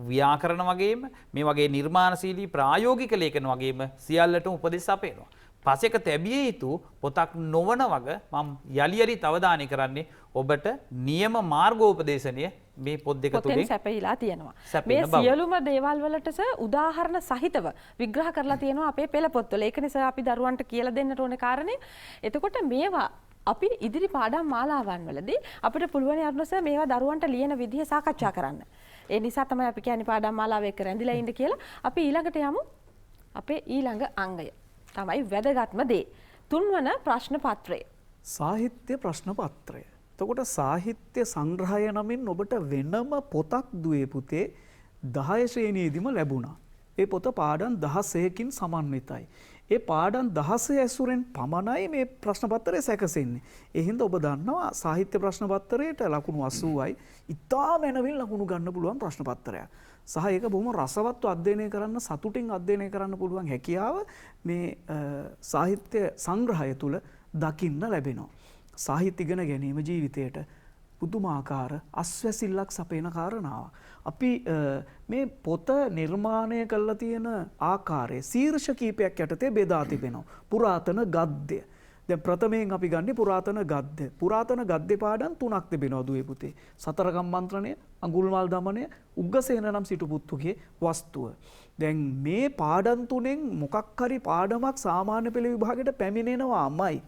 ව්‍යාකරණ වගේම මේ වගේ නිර්මාණශීලී ප්‍රායෝගික ලේඛන වගේම සියල්ලටම උපදෙස් අපේනවා. පසෙක තැබිය යුතු පොතක් නොවන වග මම යලි අවධානය කරන්නේ ඔබට නියම මාර්ගෝපදේශනය මේ පොත් දෙක තුලින් සැපයීලා තියෙනවා. මේ සියලුම දේවල් වලට උදාහරණ සහිතව විග්‍රහ කරලා තියෙනවා අපේ පෙළ පොත්වල. ඒක නිසා අපි දරුවන්ට කියලා දෙන්නට ඕනේ කාරණේ. එතකොට මේවා අපි ඉදිරි පාඩම් මාලාවන් වලදී අපිට පුළුවන් අරනස මේවා දරුවන්ට ලියන විදිහ සාකච්ඡා කරන්න. ඒ නිසා තමයි අපි කියන්නේ පාඩම් මාලාව එක්ක රැඳිලා ඉන්න කියලා. අපි ඊළඟට යමු. අපේ ඊළඟ අංගය තමයි වැදගත්ම දේ. තුන්වන ප්‍රශ්න පත්‍රය. සාහිත්‍ය ප්‍රශ්න පත්‍රය. එතකොට සාහිත්‍ය සංග්‍රහය නමින් ඔබට වෙනම පොතක් දුවේ පුතේ 10 ශ්‍රේණියේදීම ලැබුණා. ඒ පොත පාඩම් 16කින් සමන්විතයි. ඒ පාඩම් 16 ඇසුරෙන් පමණයි මේ ප්‍රශ්න පත්‍රය සැකසෙන්නේ. ඒ හින්දා ඔබ දන්නවා සාහිත්‍ය ප්‍රශ්න පත්‍රයට ලකුණු 80යි. ඉතා මැනවින් ලකුණු ගන්න පුළුවන් ප්‍රශ්න පත්‍රයක්. සහ ඒක බොහොම රසවත්ව අධ්‍යයනය කරන්න, සතුටින් අධ්‍යයනය කරන්න පුළුවන් හැකියාව මේ සාහිත්‍ය සංග්‍රහය තුල දකින්න ලැබෙනවා. සාහිත්‍ය ඉගෙන ගැනීම ජීවිතයට පුදුමාකාර අස්වැසිල්ලක් සපයන කාරණාවක්. අපි මේ පොත නිර්මාණය කරලා තියෙන ආකාරය ශීර්ෂ කීපයක් යටතේ බෙදා තිබෙනවා. පුරාතන ගද්‍ය. දැන් ප්‍රථමයෙන් අපි ගන්නේ පුරාතන ගද්‍ය. පුරාතන ගද්‍ය පාඩම් 3ක් තිබෙනවා දුවේ පුතේ. සතරගම් මන්ත්‍රණය, අඟුල්මාල් දමනය, උග්ගසේන නම් සිටු පුතුගේ වස්තුව. දැන් මේ පාඩම් තුනෙන් මොකක් හරි පාඩමක් සාමාන්‍ය පෙළ විභාගයට පැමිණෙනවාමයි.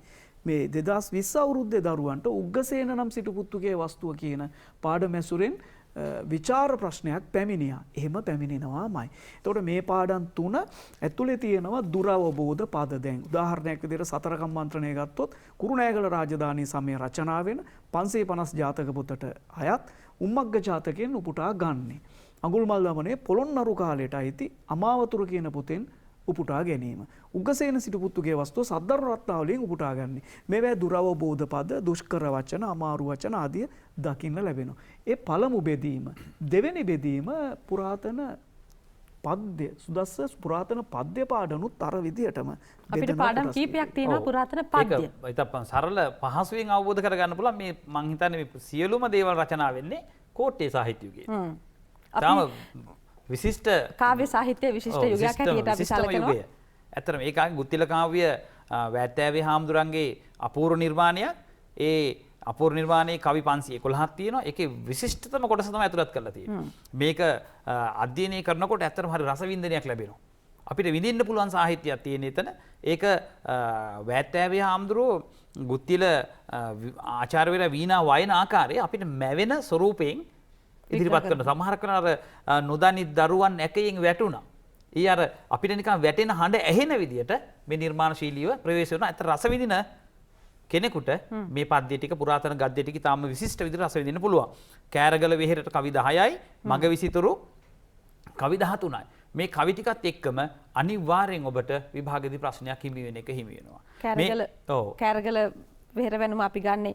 මේ 2020 අවුරුද්දේ දරුවන්ට උග්ගසේන නම් සිටු පුතුගේ වස්තුව කියන පාඩම ඇසුරෙන් විචාර ප්‍රශ්නයක් පැමිණියා. එහෙම පැමිණෙනවාමයි. එතකොට මේ පාඩම් තුන ඇතුලේ තියෙනවා දුරවබෝධ පද. දැන් උදාහරණයක් විදිහට සතරගම් මන්ත්‍රණය ගත්තොත් කුරුණෑගල රාජධානී සමය රචනා වෙන 550 ජාතක පොතට අයත් උම්මග්ග ජාතකයෙන් උපුටා ගන්නේ. අඟුල්මල් දමනේ පොළොන්නරු කාලයට අයිති අමාවතුර කියන පොතෙන් උපුටා ගැනීම. උග්ගසේන සිටු පුතුගේ වස්තුව සද්ධර්ම රත්නාවලියෙන් උපුටා ගන්නේ. මේවා දුරවබෝධ පද, දුෂ්කර වචන, අමාරු වචන ආදිය දකින්න ලැබෙනවා. ඒ පළමු බෙදීම. දෙවෙනි බෙදීම පුරාතන පද්‍ය, සුදස්ස පුරාතන පද්‍ය පාඩනුත් අර විදියටම අපිට පාඩම් කීපයක් තියෙනවා පුරාතන පද්‍ය. ඒක සරල පහසුවෙන් අවබෝධ කරගන්න පුළුවන්. මේ මං හිතන්නේ මේ සියලුම දේවල් රචනා වෙන්නේ කෝට්ටේ සාහිත්‍ය යුගයේ. තාම විශිෂ්ට කාව්‍ය සාහිත්‍ය විශිෂ්ට යුගයක් හැටියට අපි සැලකනවා. ඇත්තටම ඒකගේ ගුත්තිල කාව්‍ය වැත්තෑවේ හාමුදුරන්ගේ අපූර්ව නිර්මාණයක්. ඒ අපූර්ව නිර්මාණයේ කවි 511ක් තියෙනවා. ඒකේ විශිෂ්ටතම කොටස තමයි ඇතුළත් කරලා තියෙන්නේ. මේක අධ්‍යයනය කරනකොට ඇත්තටම හරි රසවින්දනයක් ලැබෙනවා. අපිට විඳින්න පුළුවන් සාහිත්‍යයක් තියෙන එතන. ඒක වැත්තෑවේ හාමුදුරුවෝ ගුත්තිල ආචාර්යවරයා වීණා වයන ආකාරය අපිට මැවෙන ස්වරූපයෙන් ඉදිරිපත් කරන. සමහර කරන අර නොදනි දරුවන් ඇකයෙන් වැටුණා. ඊ අර අපිට නිකන් වැටෙන හඬ ඇහෙන විදියට මේ නිර්මාණශීලීව ප්‍රවේශ වෙනවා. අතට රස විඳින කෙනෙකුට මේ පද්‍ය ටික පුරාතන ගද්‍ය ටික තාම විශිෂ්ට විදිහට රස විඳින්න පුළුවන්. කෑරගල වෙහෙරට කවි 10යි, මග විසිතුරු කවි 13යි. මේ කවි ටිකත් එක්කම අනිවාර්යෙන් ඔබට විභාගදී ප්‍රශ්නයක් හිමි වෙන එක හිමි වෙනවා. කෑරගල වෙහෙර වෙනුම අපි ගන්නේ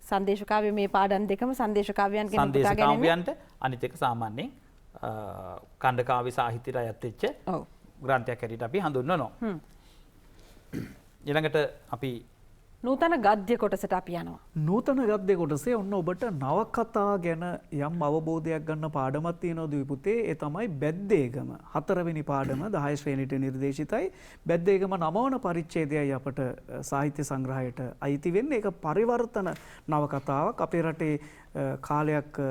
සංදේශ කාව්‍ය මේ පාඩම් දෙකම සංදේශ කාව්‍යයන් කියන සංදේශ කාව්‍යයන්ට අනිත් එක සාමාන්‍යයෙන් ඛණ්ඩ කාව්‍ය සාහිත්‍යයට අයත් වෙච්ච ග්‍රන්ථයක් හැටියට අපි හඳුන්වනවා. ඊළඟට අපි නූතන ගද්‍ය කොටසට අපි යනවා. නූතන ගද්‍ය කොටසේ ඔන්න ඔබට නවකතා ගැන යම් අවබෝධයක් ගන්න පාඩමක් තියෙනවා දුවේ ඒ තමයි බැද්දේගම. 4 වෙනි පාඩම 10 ශ්‍රේණියට නිර්දේශිතයි. බැද්දේගම 9 වන පරිච්ඡේදයයි අපට සාහිත්‍ය සංග්‍රහයට අයිති වෙන්නේ. ඒක පරිවර්තන නවකතාවක්. අපේ රටේ කාලයක්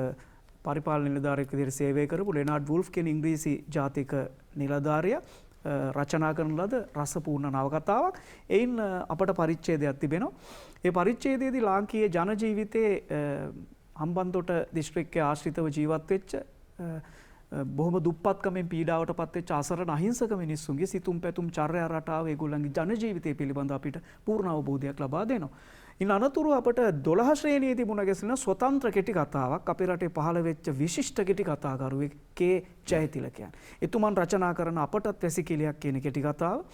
පරිපාලන නිලධාරියෙක් විදිහට සේවය කරපු ලෙනාඩ් වුල්ෆ් කියන ඉංග්‍රීසි ජාතික නිලධාරියා රචනා කරන ලද රසපූර්ණ නවකතාවක්. එයින් අපට පරිච්ඡේදයක් තිබෙනවා. ඒ පරිච්ඡේදයේදී ලාංකීය ජන ජීවිතයේ හම්බන්තොට දිස්ත්‍රික්කයේ ආශ්‍රිතව ජීවත් වෙච්ච බොහොම දුප්පත්කමෙන් පීඩාවට පත් වෙච්ච අසරණ අහිංසක මිනිස්සුන්ගේ සිතුම් පැතුම් චර්යා රටාව ඒගොල්ලන්ගේ ජන ජීවිතය පිළිබඳ අපිට පූර්ණ අවබෝධයක් ලබා දෙනවා. ඉන් අනතුරු අපට 12 ශ්‍රේණියේ තිබුණ ගැසෙන ස්වතන්ත්‍ර කෙටි කතාවක් අපේ රටේ පහළ වෙච්ච විශිෂ්ට කෙටි කතාකරුවෙක් කේ ජයතිලකයන්. එතුමන් රචනා කරන අපටත් වැසිකිළියක් කියන කෙටි කතාව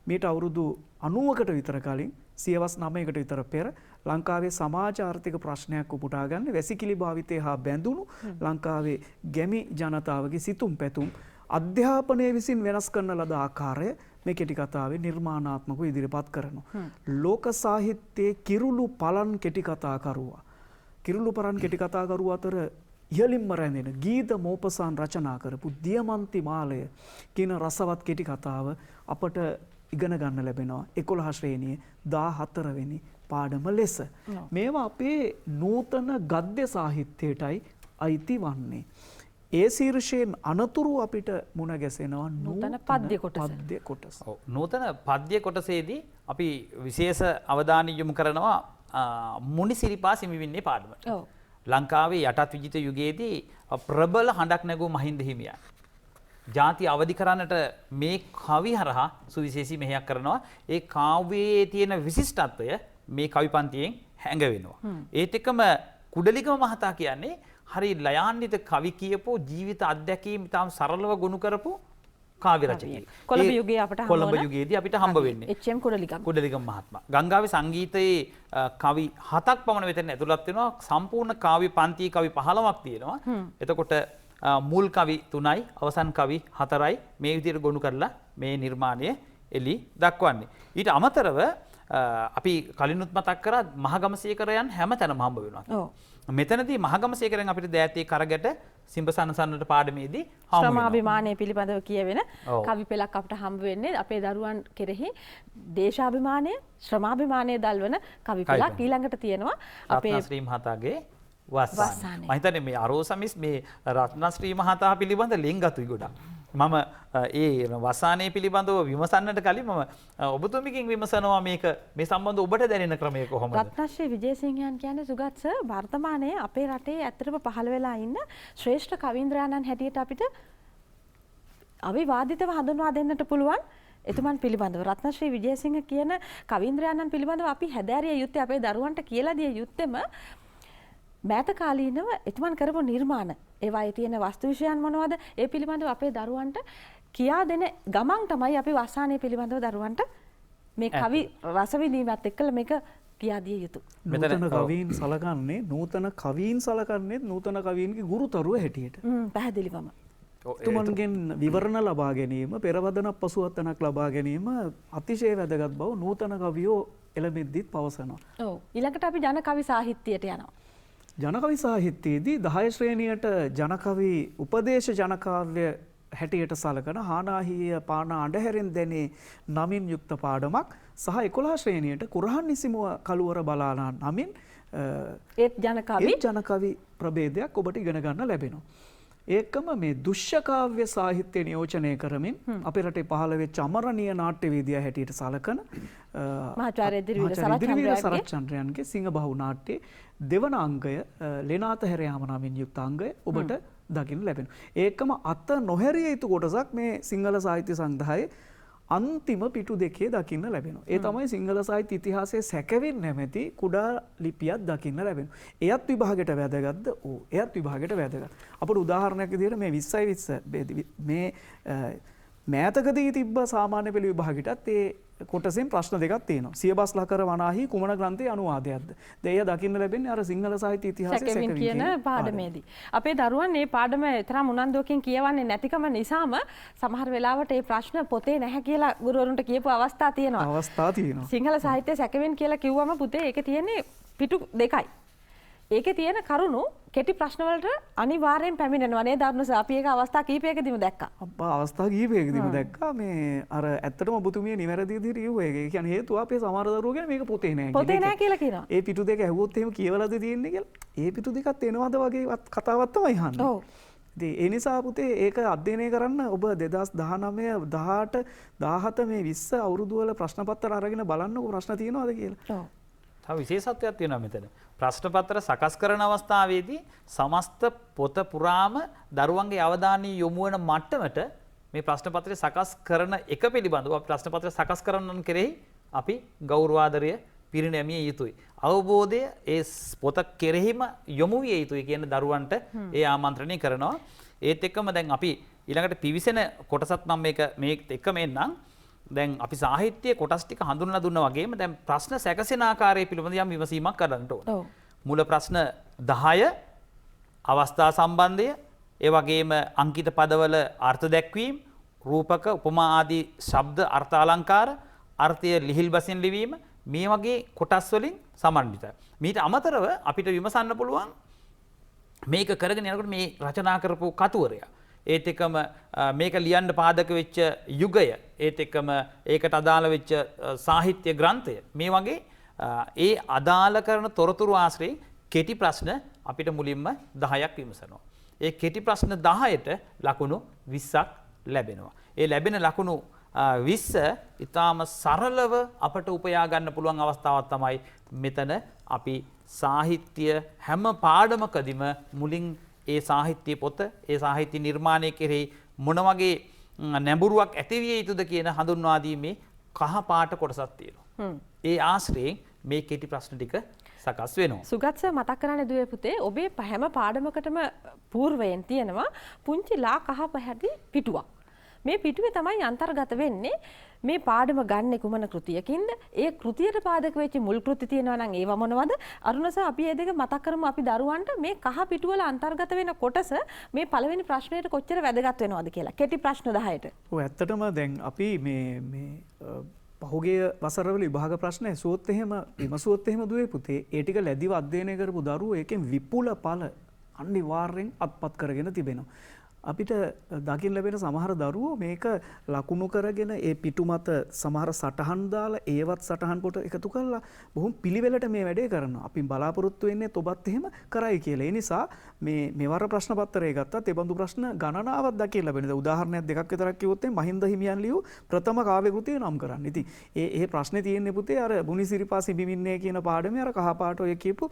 මීට අවුරුදු 90කට විතර කලින් සියවස් 9කට විතර පෙර ලංකාවේ සමාජ ආර්ථික ප්‍රශ්නයක් උපුටා ගන්න වැසිකිළි භාවිතය හා බැඳුණු ලංකාවේ ගැමි ජනතාවගේ සිතුම් පැතුම් අධ්‍යාපනය විසින් වෙනස් කරන ලද ආකාරය මේ කෙටි කතාවේ නිර්මාණාත්මකව ඉදිරිපත් කරනවා. ලෝක සාහිත්‍යයේ කිරුළු පලන් කෙටි කතාකරුවා. කිරුළු පරන් කෙටි කතාකරුවා අතර ඉහළින්ම රැඳෙන ගීත මෝපසාන් රචනා කරපු දියමන්ති මාලය කියන රසවත් කෙටි කතාව අපට ඉගෙන ගන්න ලැබෙනවා 11 ශ්‍රේණියේ 14 වෙනි පාඩම ලෙස. මේවා අපේ නූතන ගද්‍ය සාහිත්‍යයටයි අයිති වන්නේ. ඒ ශීර්ෂයෙන් අනතුරු අපිට මුණ ගැසෙනවා නූතන පද්‍ය කොටස. නූතන පද්‍ය කොටසේදී අපි විශේෂ අවධානය යොමු කරනවා මුනි සිරිපා සිමිවින්නේ පාඩමට. ලංකාවේ යටත් විජිත යුගයේදී ප්‍රබල හඬක් නැගූ මහින්ද හිමියන්. ජාති අවදි කරන්නට මේ කවි හරහා සුවිශේෂී මෙහෙයක් කරනවා. ඒ කාව්‍යයේ තියෙන විශිෂ්ටත්වය මේ කවි පන්තියෙන් හැඟවෙනවා. ඒත් එක්කම කුඩලිකම මහතා කියන්නේ හරි ලයාන්විත කවි කියපෝ ජීවිත අත්දැකීම් තාම සරලව ගොනු කරපු කාව්‍ය රචකයෙක්. කොළඹ යුගයේ අපට හම්බ කොළඹ යුගයේදී අපිට හම්බ වෙන්නේ එච්.එම්. කුඩලිකම් මහත්මයා. ගංගාවේ සංගීතයේ කවි 7ක් පමණ මෙතන ඇතුළත් වෙනවා. සම්පූර්ණ කාව්‍ය පන්ති කවි 15ක් තියෙනවා. එතකොට මුල් කවි 3යි අවසන් කවි 4යි මේ විදිහට ගොනු කරලා මේ නිර්මාණය එලි දක්වන්නේ. ඊට අමතරව අපි කලිනුත් මතක් කරා මහගමසේකරයන් හැම තැනම හම්බ වෙනවා. මෙතනදී මහගමසේකරයන් අපිට දෑතේ කරගට සිඹසනසන්නට පාඩමේදී හම්බ වෙනවා. ශ්‍රමාභිමානය පිළිබඳව කියවෙන කවි පෙළක් අපිට හම්බ වෙන්නේ අපේ දරුවන් කෙරෙහි දේශාභිමානය ශ්‍රමාභිමානය දල්වන කවි පෙළක් ඊළඟට තියෙනවා අපේ රත්නශ්‍රී මහතාගේ වස්සානය. මම හිතන්නේ මේ අරෝසමිස් මේ රත්නශ්‍රී මහතා පිළිබඳ ලෙන්ගතුයි ගොඩක්. මම ඒ වසානය පිළිබඳව විමසන්නට කලින් මම ඔබතුමියකින් විමසනවා මේක මේ සම්බන්ධ ඔබට දැනෙන ක්‍රමය කොහොමද? රත්නශ්‍රී විජේසිංහයන් කියන්නේ සුගත් සර් වර්තමානයේ අපේ රටේ ඇත්තටම පහළ වෙලා ඉන්න ශ්‍රේෂ්ඨ කවීන්ද්‍රයාණන් හැටියට අපිට අවිවාදිතව හඳුන්වා දෙන්නට පුළුවන්. එතුමන් පිළිබඳව රත්නශ්‍රී විජේසිංහ කියන කවීන්ද්‍රයාණන් පිළිබඳව අපි හැදෑරිය යුත්තේ අපේ දරුවන්ට කියලා දිය යුත්තේම මෑත කාලීනව එතුමන් කරපු නිර්මාණ ඒවායේ තියෙන වස්තු විෂයන් මොනවද ඒ පිළිබඳව අපේ දරුවන්ට කියා දෙන ගමන් තමයි අපි වස්සානය පිළිබඳව දරුවන්ට මේ කවි රස විඳීමත් එක්කලා මේක කියා දිය යුතුයි. නූතන කවීන් සලකන්නේ නූතන කවීන්ගේ ගුරුතරුව හැටියට. පැහැදිලිවම. තුමන්ගෙන් විවරණ ලබා ගැනීම පෙරවදනක් පසුවත්තනක් ලබා ගැනීම අතිශය වැදගත් බව නූතන කවියෝ එළමෙද්දිත් පවසනවා. ඔව්. ඊළඟට අපි ජන කවි සාහිත්‍යයට යනවා. ජනකවි සාහිත්‍යයේදී 10 ශ්‍රේණියට ජනකවි උපදේශ ජනකාව්‍ය හැටියට සලකන හානාහිය පානා අඬහැරෙන් දැනේ නමින් යුක්ත පාඩමක් සහ 11 ශ්‍රේණියට කුරහන් නිසිමුව කළුවර බලාලා නමින් ඒත් ජනකවි ප්‍රභේදයක් ඔබට ඉගෙන ගන්න ලැබෙනවා. ඒකම මේ දුෂ්‍යකාව්‍ය සාහිත්‍ය නියෝජනය කරමින් අපේ රටේ පහළ වෙච්ච අමරණීය නාට්‍යවේදියා හැටියට සලකන මහාචාර්ය ඉදිරිවීර සරච්චන්ද්‍රයන්ගේ සිංහබහු නාට්‍යයේ දෙවන අංගය ලෙනාත හැරයාම නමින් යුක්ත අංගය ඔබට දකින්න ලැබෙනවා. ඒකම අත නොහැරිය යුතු කොටසක් මේ සිංහල සාහිත්‍ය සංග්‍රහයේ අන්තිම පිටු දෙකේ දකින්න ලැබෙනවා. ඒ තමයි සිංහල සාහිත්‍ය ඉතිහාසයේ සැකෙවින් නැමැති කුඩා ලිපියක් දකින්න ලැබෙනවා. එයත් විභාගයට වැදගත්ද? ඔව්. එයත් විභාගයට වැදගත්. අපට උදාහරණයක් විදිහට මේ 20/20 මේ මෑතකදී තිබ්බ සාමාන්‍ය පෙළ විභාගෙටත් ඒ කොටසෙන් ප්‍රශ්න දෙකක් තියෙනවා. සියබස් ලකර වනාහි කුමන ග්‍රන්ථයේ අනුවාදයක්ද? දෙය දකින්න ලැබෙන්නේ අර සිංහල සාහිත්‍ය ඉතිහාසයේ සැකවින් කියන පාඩමේදී. අපේ දරුවන් මේ පාඩම තරම් උනන්දුවකින් කියවන්නේ නැතිකම නිසාම සමහර වෙලාවට මේ ප්‍රශ්න පොතේ නැහැ කියලා ගුරුවරුන්ට කියපු අවස්ථා තියෙනවා. අවස්ථා තියෙනවා. සිංහල සාහිත්‍ය සැකවින් කියලා කිව්වම පුතේ ඒකේ තියෙන්නේ පිටු දෙකයි. ඒකේ තියෙන කරුණු කෙටි ප්‍රශ්න වලට අනිවාර්යෙන් පැමිණෙනවා නේද? අරුණස අපි ඒක අවස්ථා කීපයකදීම දැක්කා. අප්පා අවස්ථා කීපයකදීම දැක්කා මේ අර ඇත්තටම ඔබතුමිය නිවැරදි විදිහට කිව්වා ඒක. ඒ කියන්නේ හේතුව අපේ සමහර දරුවෝ කියන්නේ මේක පොතේ නෑ. පොතේ නෑ කියලා කියනවා. ඒ පිටු දෙක ඇහුවොත් එහෙම කියවලාද තියෙන්නේ කියලා. ඒ පිටු දෙකත් එනවද වගේ කතාවක් තමයි අහන්නේ. ඔව්. ඉතින් ඒ නිසා පුතේ ඒක අධ්‍යයනය කරන්න ඔබ 2019 18 17 මේ 20 අවුරුදු වල ප්‍රශ්න පත්‍ර අරගෙන බලන්නකො ප්‍රශ්න තියෙනවද කියලා. ඔව්. තව විශේෂත්වයක් තියෙනවා මෙතන. ප්‍රශ්න පත්‍ර සකස් කරන අවස්ථාවේදී සමස්ත පොත පුරාම දරුවන්ගේ අවධානය යොමු වන මට්ටමට මේ ප්‍රශ්න පත්‍රය සකස් කරන එක පිළිබඳව අපි ප්‍රශ්න පත්‍රය සකස් කරන්නන් කෙරෙහි අපි ගෞරවාදරය පිරිනැමිය යුතුයි. අවබෝධය ඒ පොත කෙරෙහිම යොමු විය යුතුයි කියන දරුවන්ට ඒ ආමන්ත්‍රණය කරනවා. ඒත් එක්කම දැන් අපි ඊළඟට පිවිසෙන කොටසත් මම මේක එක්කම එන්නම්. දැන් අපි සාහිත්‍ය කොටස් ටික හඳුන්වලා දුන්නා වගේම දැන් ප්‍රශ්න සැකසෙන ආකාරය පිළිබඳ යම් විමසීමක් කරන්නට ඕන. ඔව්. මුල ප්‍රශ්න 10 අවස්ථා සම්බන්ධය, ඒ වගේම අංකිත පදවල අර්ථ දැක්වීම, රූපක උපමා ආදී ශබ්ද අර්ථ අලංකාර, අර්ථය ලිහිල් බසින් ලිවීම මේ වගේ කොටස් වලින් සමන්විතයි. මීට අමතරව අපිට විමසන්න පුළුවන් මේක කරගෙන යනකොට මේ රචනා කරපු කතුවරයා, ඒත් එක්කම මේක ලියන්න පාදක වෙච්ච යුගය, ඒත් එක්කම ඒකට අදාළ වෙච්ච සාහිත්‍ය ග්‍රන්ථය, මේ වගේ ඒ අදාළ කරන තොරතුරු ආශ්‍රයෙන් කෙටි ප්‍රශ්න අපිට මුලින්ම 10ක් විමසනවා. ඒ කෙටි ප්‍රශ්න 10ට ලකුණු 20ක් ලැබෙනවා. ඒ ලැබෙන ලකුණු 20 ඉතාම සරලව අපට උපයා ගන්න පුළුවන් අවස්ථාවක් තමයි මෙතන අපි සාහිත්‍ය හැම පාඩමකදීම මුලින් ඒ සාහිත්‍ය පොත, ඒ සාහිත්‍ය නිර්මාණය කෙරෙහි මොන වගේ නැඹුරුවක් ඇතිවිය යුතුද කියන හඳුන්වා දීමේ කහ පාට කොටසක් තියෙනවා. ඒ ආශ්‍රයෙන් මේ කෙටි ප්‍රශ්න ටික සකස් වෙනවා. සුගත් සර් මතක් කරන්නේ දුවේ පුතේ ඔබේ හැම පාඩමකටම పూర్වයෙන් තියෙනවා පුංචි ලා කහ පැහැති පිටුවක්. මේ පිටුවේ තමයි අන්තර්ගත වෙන්නේ මේ පාඩම ගන්න කුමන කෘතියකින්ද? ඒ කෘතියට පාදක වෙච්ච මුල් කෘති තියෙනවා නම් ඒව මොනවද? අරුණ සර් අපි මේ දෙක මතක් කරමු අපි දරුවන්ට මේ කහ පිටුවල අන්තර්ගත වෙන කොටස මේ පළවෙනි ප්‍රශ්නයට කොච්චර වැදගත් වෙනවද කියලා. කෙටි ප්‍රශ්න 10ට. ඔව් ඇත්තටම දැන් අපි මේ පහුගිය වසරවල විභාග ප්‍රශ්න ඇසුවොත් එහෙම විමසුවොත් එහෙම දුවේ පුතේ ඒ ටික ලැබිව අධ්‍යයනය කරපු දරුවෝ ඒකෙන් විපුල ඵල අනිවාර්යෙන් අත්පත් කරගෙන තිබෙනවා. අපිට දකින්න ලැබෙන සමහර දරුවෝ මේක ලකුණු කරගෙන ඒ පිටු මත සමහර සටහන් දාලා ඒවත් සටහන් කොට එකතු කරලා බොහොම පිළිවෙලට මේ වැඩේ කරනවා. අපි බලාපොරොත්තු වෙන්නේ ඔබත් එහෙම කරයි කියලා. ඒ නිසා මේ මෙවර ප්‍රශ්න පත්‍රය ගත්තත් ඒ බඳු ප්‍රශ්න ගණනාවක් දකින්න ලැබෙනවා. උදාහරණයක් දෙකක් විතරක් කිව්වොත් මහින්ද හිමියන් ලියූ ප්‍රථම කාව්‍ය කෘතිය නම් කරන්න. ඉතින් ඒ ප්‍රශ්නේ තියෙන්නේ පුතේ අර බුනි සිරිපා සිඹිමින්නේ කියන පාඩමේ අර කහ පාට ඔය කියපු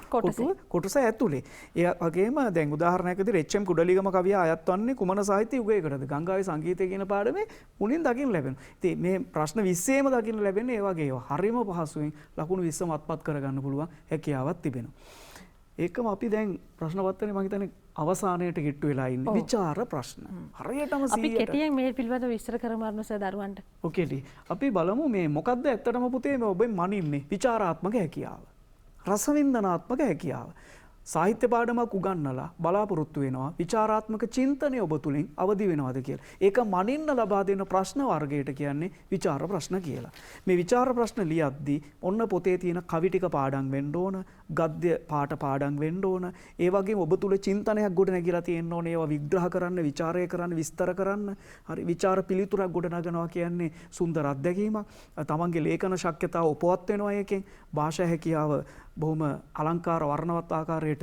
කොටස ඇතුලේ. ඒ වගේම දැන් උදාහරණයක් විදිහට එච්.එම්. කුඩලිගම කවිය අයත් වන්නේ කුමන සාහිත්‍ය යුගයකටද? ගංගාවේ සංගීතය කියන පාඩමේ මුලින් දකින්න ලැබෙනවා. ඉතින් මේ ප්‍රශ්න 20ෙම දකින්න ලැබෙන්නේ ඒ වගේ ඒවා. හරිම පහසුවෙන් ලකුණු 20ම අත්පත් කරගන්න පුළුවන් හැකියාවක් තිබෙනවා. ඒකම අපි දැන් ප්‍රශ්න පත්‍රයේ මම හිතන්නේ අවසානයේට කිට්ටු වෙලා ඉන්නේ. විචාර ප්‍රශ්න. හරියටම 100ට. අපි කෙටියෙන් මේ පිළිබඳව විස්තර කරමු අරුණ සර් දරුවන්ට. ඔකේටි. අපි බලමු මේ මොකද්ද ඇත්තටම පුතේ මේ ඔබෙන් මනින්නේ විචාරාත්මක හැකියාව. රසවින්දනාත්මක හැකියාව. සාහිත්‍ය පාඩමක් උගන්වලා බලාපොරොත්තු වෙනවා විචාරාත්මක චින්තනය ඔබ තුලින් අවදි වෙනවද කියලා. ඒක මනින්න ලබා දෙන ප්‍රශ්න වර්ගයට කියන්නේ විචාර ප්‍රශ්න කියලා. මේ විචාර ප්‍රශ්න ලියද්දී ඔන්න පොතේ තියෙන කවි ටික පාඩම් වෙන්න ඕන, ගද්‍ය පාඨ පාඩම් වෙන්න ඕන. ඒ වගේම ඔබ තුල චින්තනයක් ගොඩ නැගිලා තියෙන්න ඕනේ. ඒවා විග්‍රහ කරන්න, විචාරය කරන්න, විස්තර කරන්න. හරි විචාර පිළිතුරක් ගොඩ නගනවා කියන්නේ සුන්දර අත්දැකීමක්. තමන්ගේ ලේඛන ශක්්‍යතාව උපවත් වෙනවා එකෙන්. භාෂා හැකියාව බොහොම අලංකාර වර්ණවත් ආකාරයට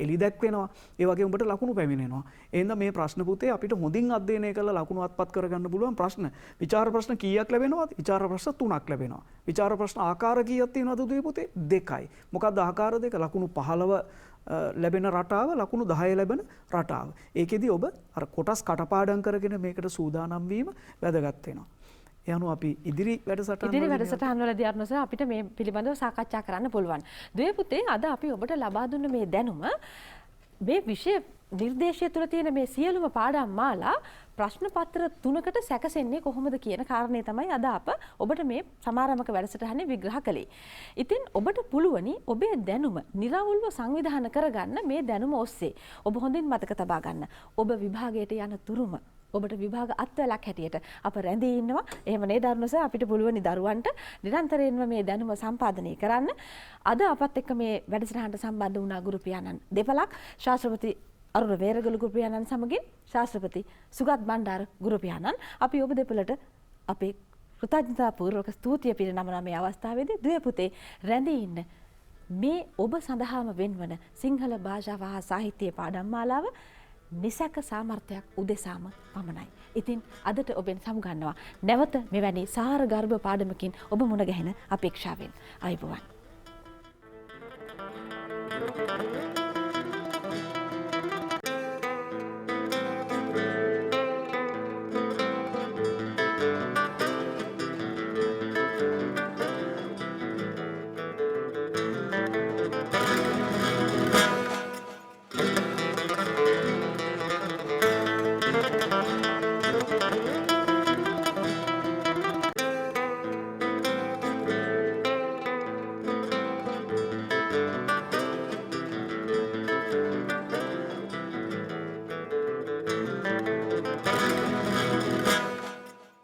එලි දැක්වෙනවා. ඒ වගේ උඹට ලකුණු පැමිණෙනවා. එහෙනම් මේ ප්‍රශ්න පුතේ අපිට හොඳින් අධ්‍යයනය කරලා ලකුණු අත්පත් කරගන්න පුළුවන් ප්‍රශ්න. විචාර ප්‍රශ්න කීයක් ලැබෙනවද? විචාර ප්‍රශ්න 3ක් ලැබෙනවා. විචාර ප්‍රශ්න ආකාර කීයක් තියෙනවද දුවේ පුතේ? 2යි. මොකක්ද ආකාර දෙක? ලකුණු 15 ලැබෙන රටාව, ලකුණු 10 ලැබෙන රටාව. ඒකෙදි ඔබ අර කොටස් කටපාඩම් කරගෙන මේකට සූදානම් වීම වැදගත් වෙනවා. යනු අපි ඉදිරි වැඩසටහන් වලදී අරුණ සර් අපිට මේ පිළිබඳව සාකච්ඡා කරන්න පුළුවන්. දුවේ පුතේ අද අපි ඔබට ලබා දුන්න මේ දැනුම මේ විෂය නිර්දේශය තුළ තියෙන මේ සියලුම පාඩම් මාලා ප්‍රශ්න පත්‍ර 3කට සැකසෙන්නේ කොහොමද කියන කාරණේ තමයි අද අප ඔබට මේ සමාරම්භක වැඩසටහනේ විග්‍රහ කළේ. ඉතින් ඔබට පුළුවනි ඔබේ දැනුම නිර්වුල්ව සංවිධානය කරගන්න මේ දැනුම ඔස්සේ. ඔබ හොඳින් මතක තබා ගන්න. ඔබ විභාගයට යන තුරුම ඔබට විභාග අත්වැලක් හැටියට අප රැඳී ඉන්නවා. එහෙම නේද අරුණ සර්? අපිට පුළුවනි දරුවන්ට නිරන්තරයෙන්ම මේ දැනුම සම්පාදනය කරන්න. අද අපත් එක්ක මේ වැඩසටහනට සම්බන්ධ වුණා ගුරු පියාණන් දෙපළක් ශාස්ත්‍රපති අරුණ වේරගල ගුරු පියාණන් සමගින් ශාස්ත්‍රපති සුගත් බණ්ඩාර ගුරු පියාණන් අපි ඔබ දෙපළට අපේ කෘතඥතා පූර්වක ස්තුතිය පිරිනමන මේ අවස්ථාවේදී දුවේ පුතේ රැඳී ඉන්න මේ ඔබ සඳහාම වෙන්වන සිංහල භාෂාව හා සාහිත්‍යයේ පාඩම් මාලාව නිසක සාමර්ථයක් උදෙසාම පමණයි. ඉතින් අදට ඔබෙන් සමුගන්නවා නැවත මෙවැනි සාර ගර්භ පාඩමකින් ඔබ මුණ ගැහෙන අපේක්ෂාවෙන්. ආයුබෝවන්.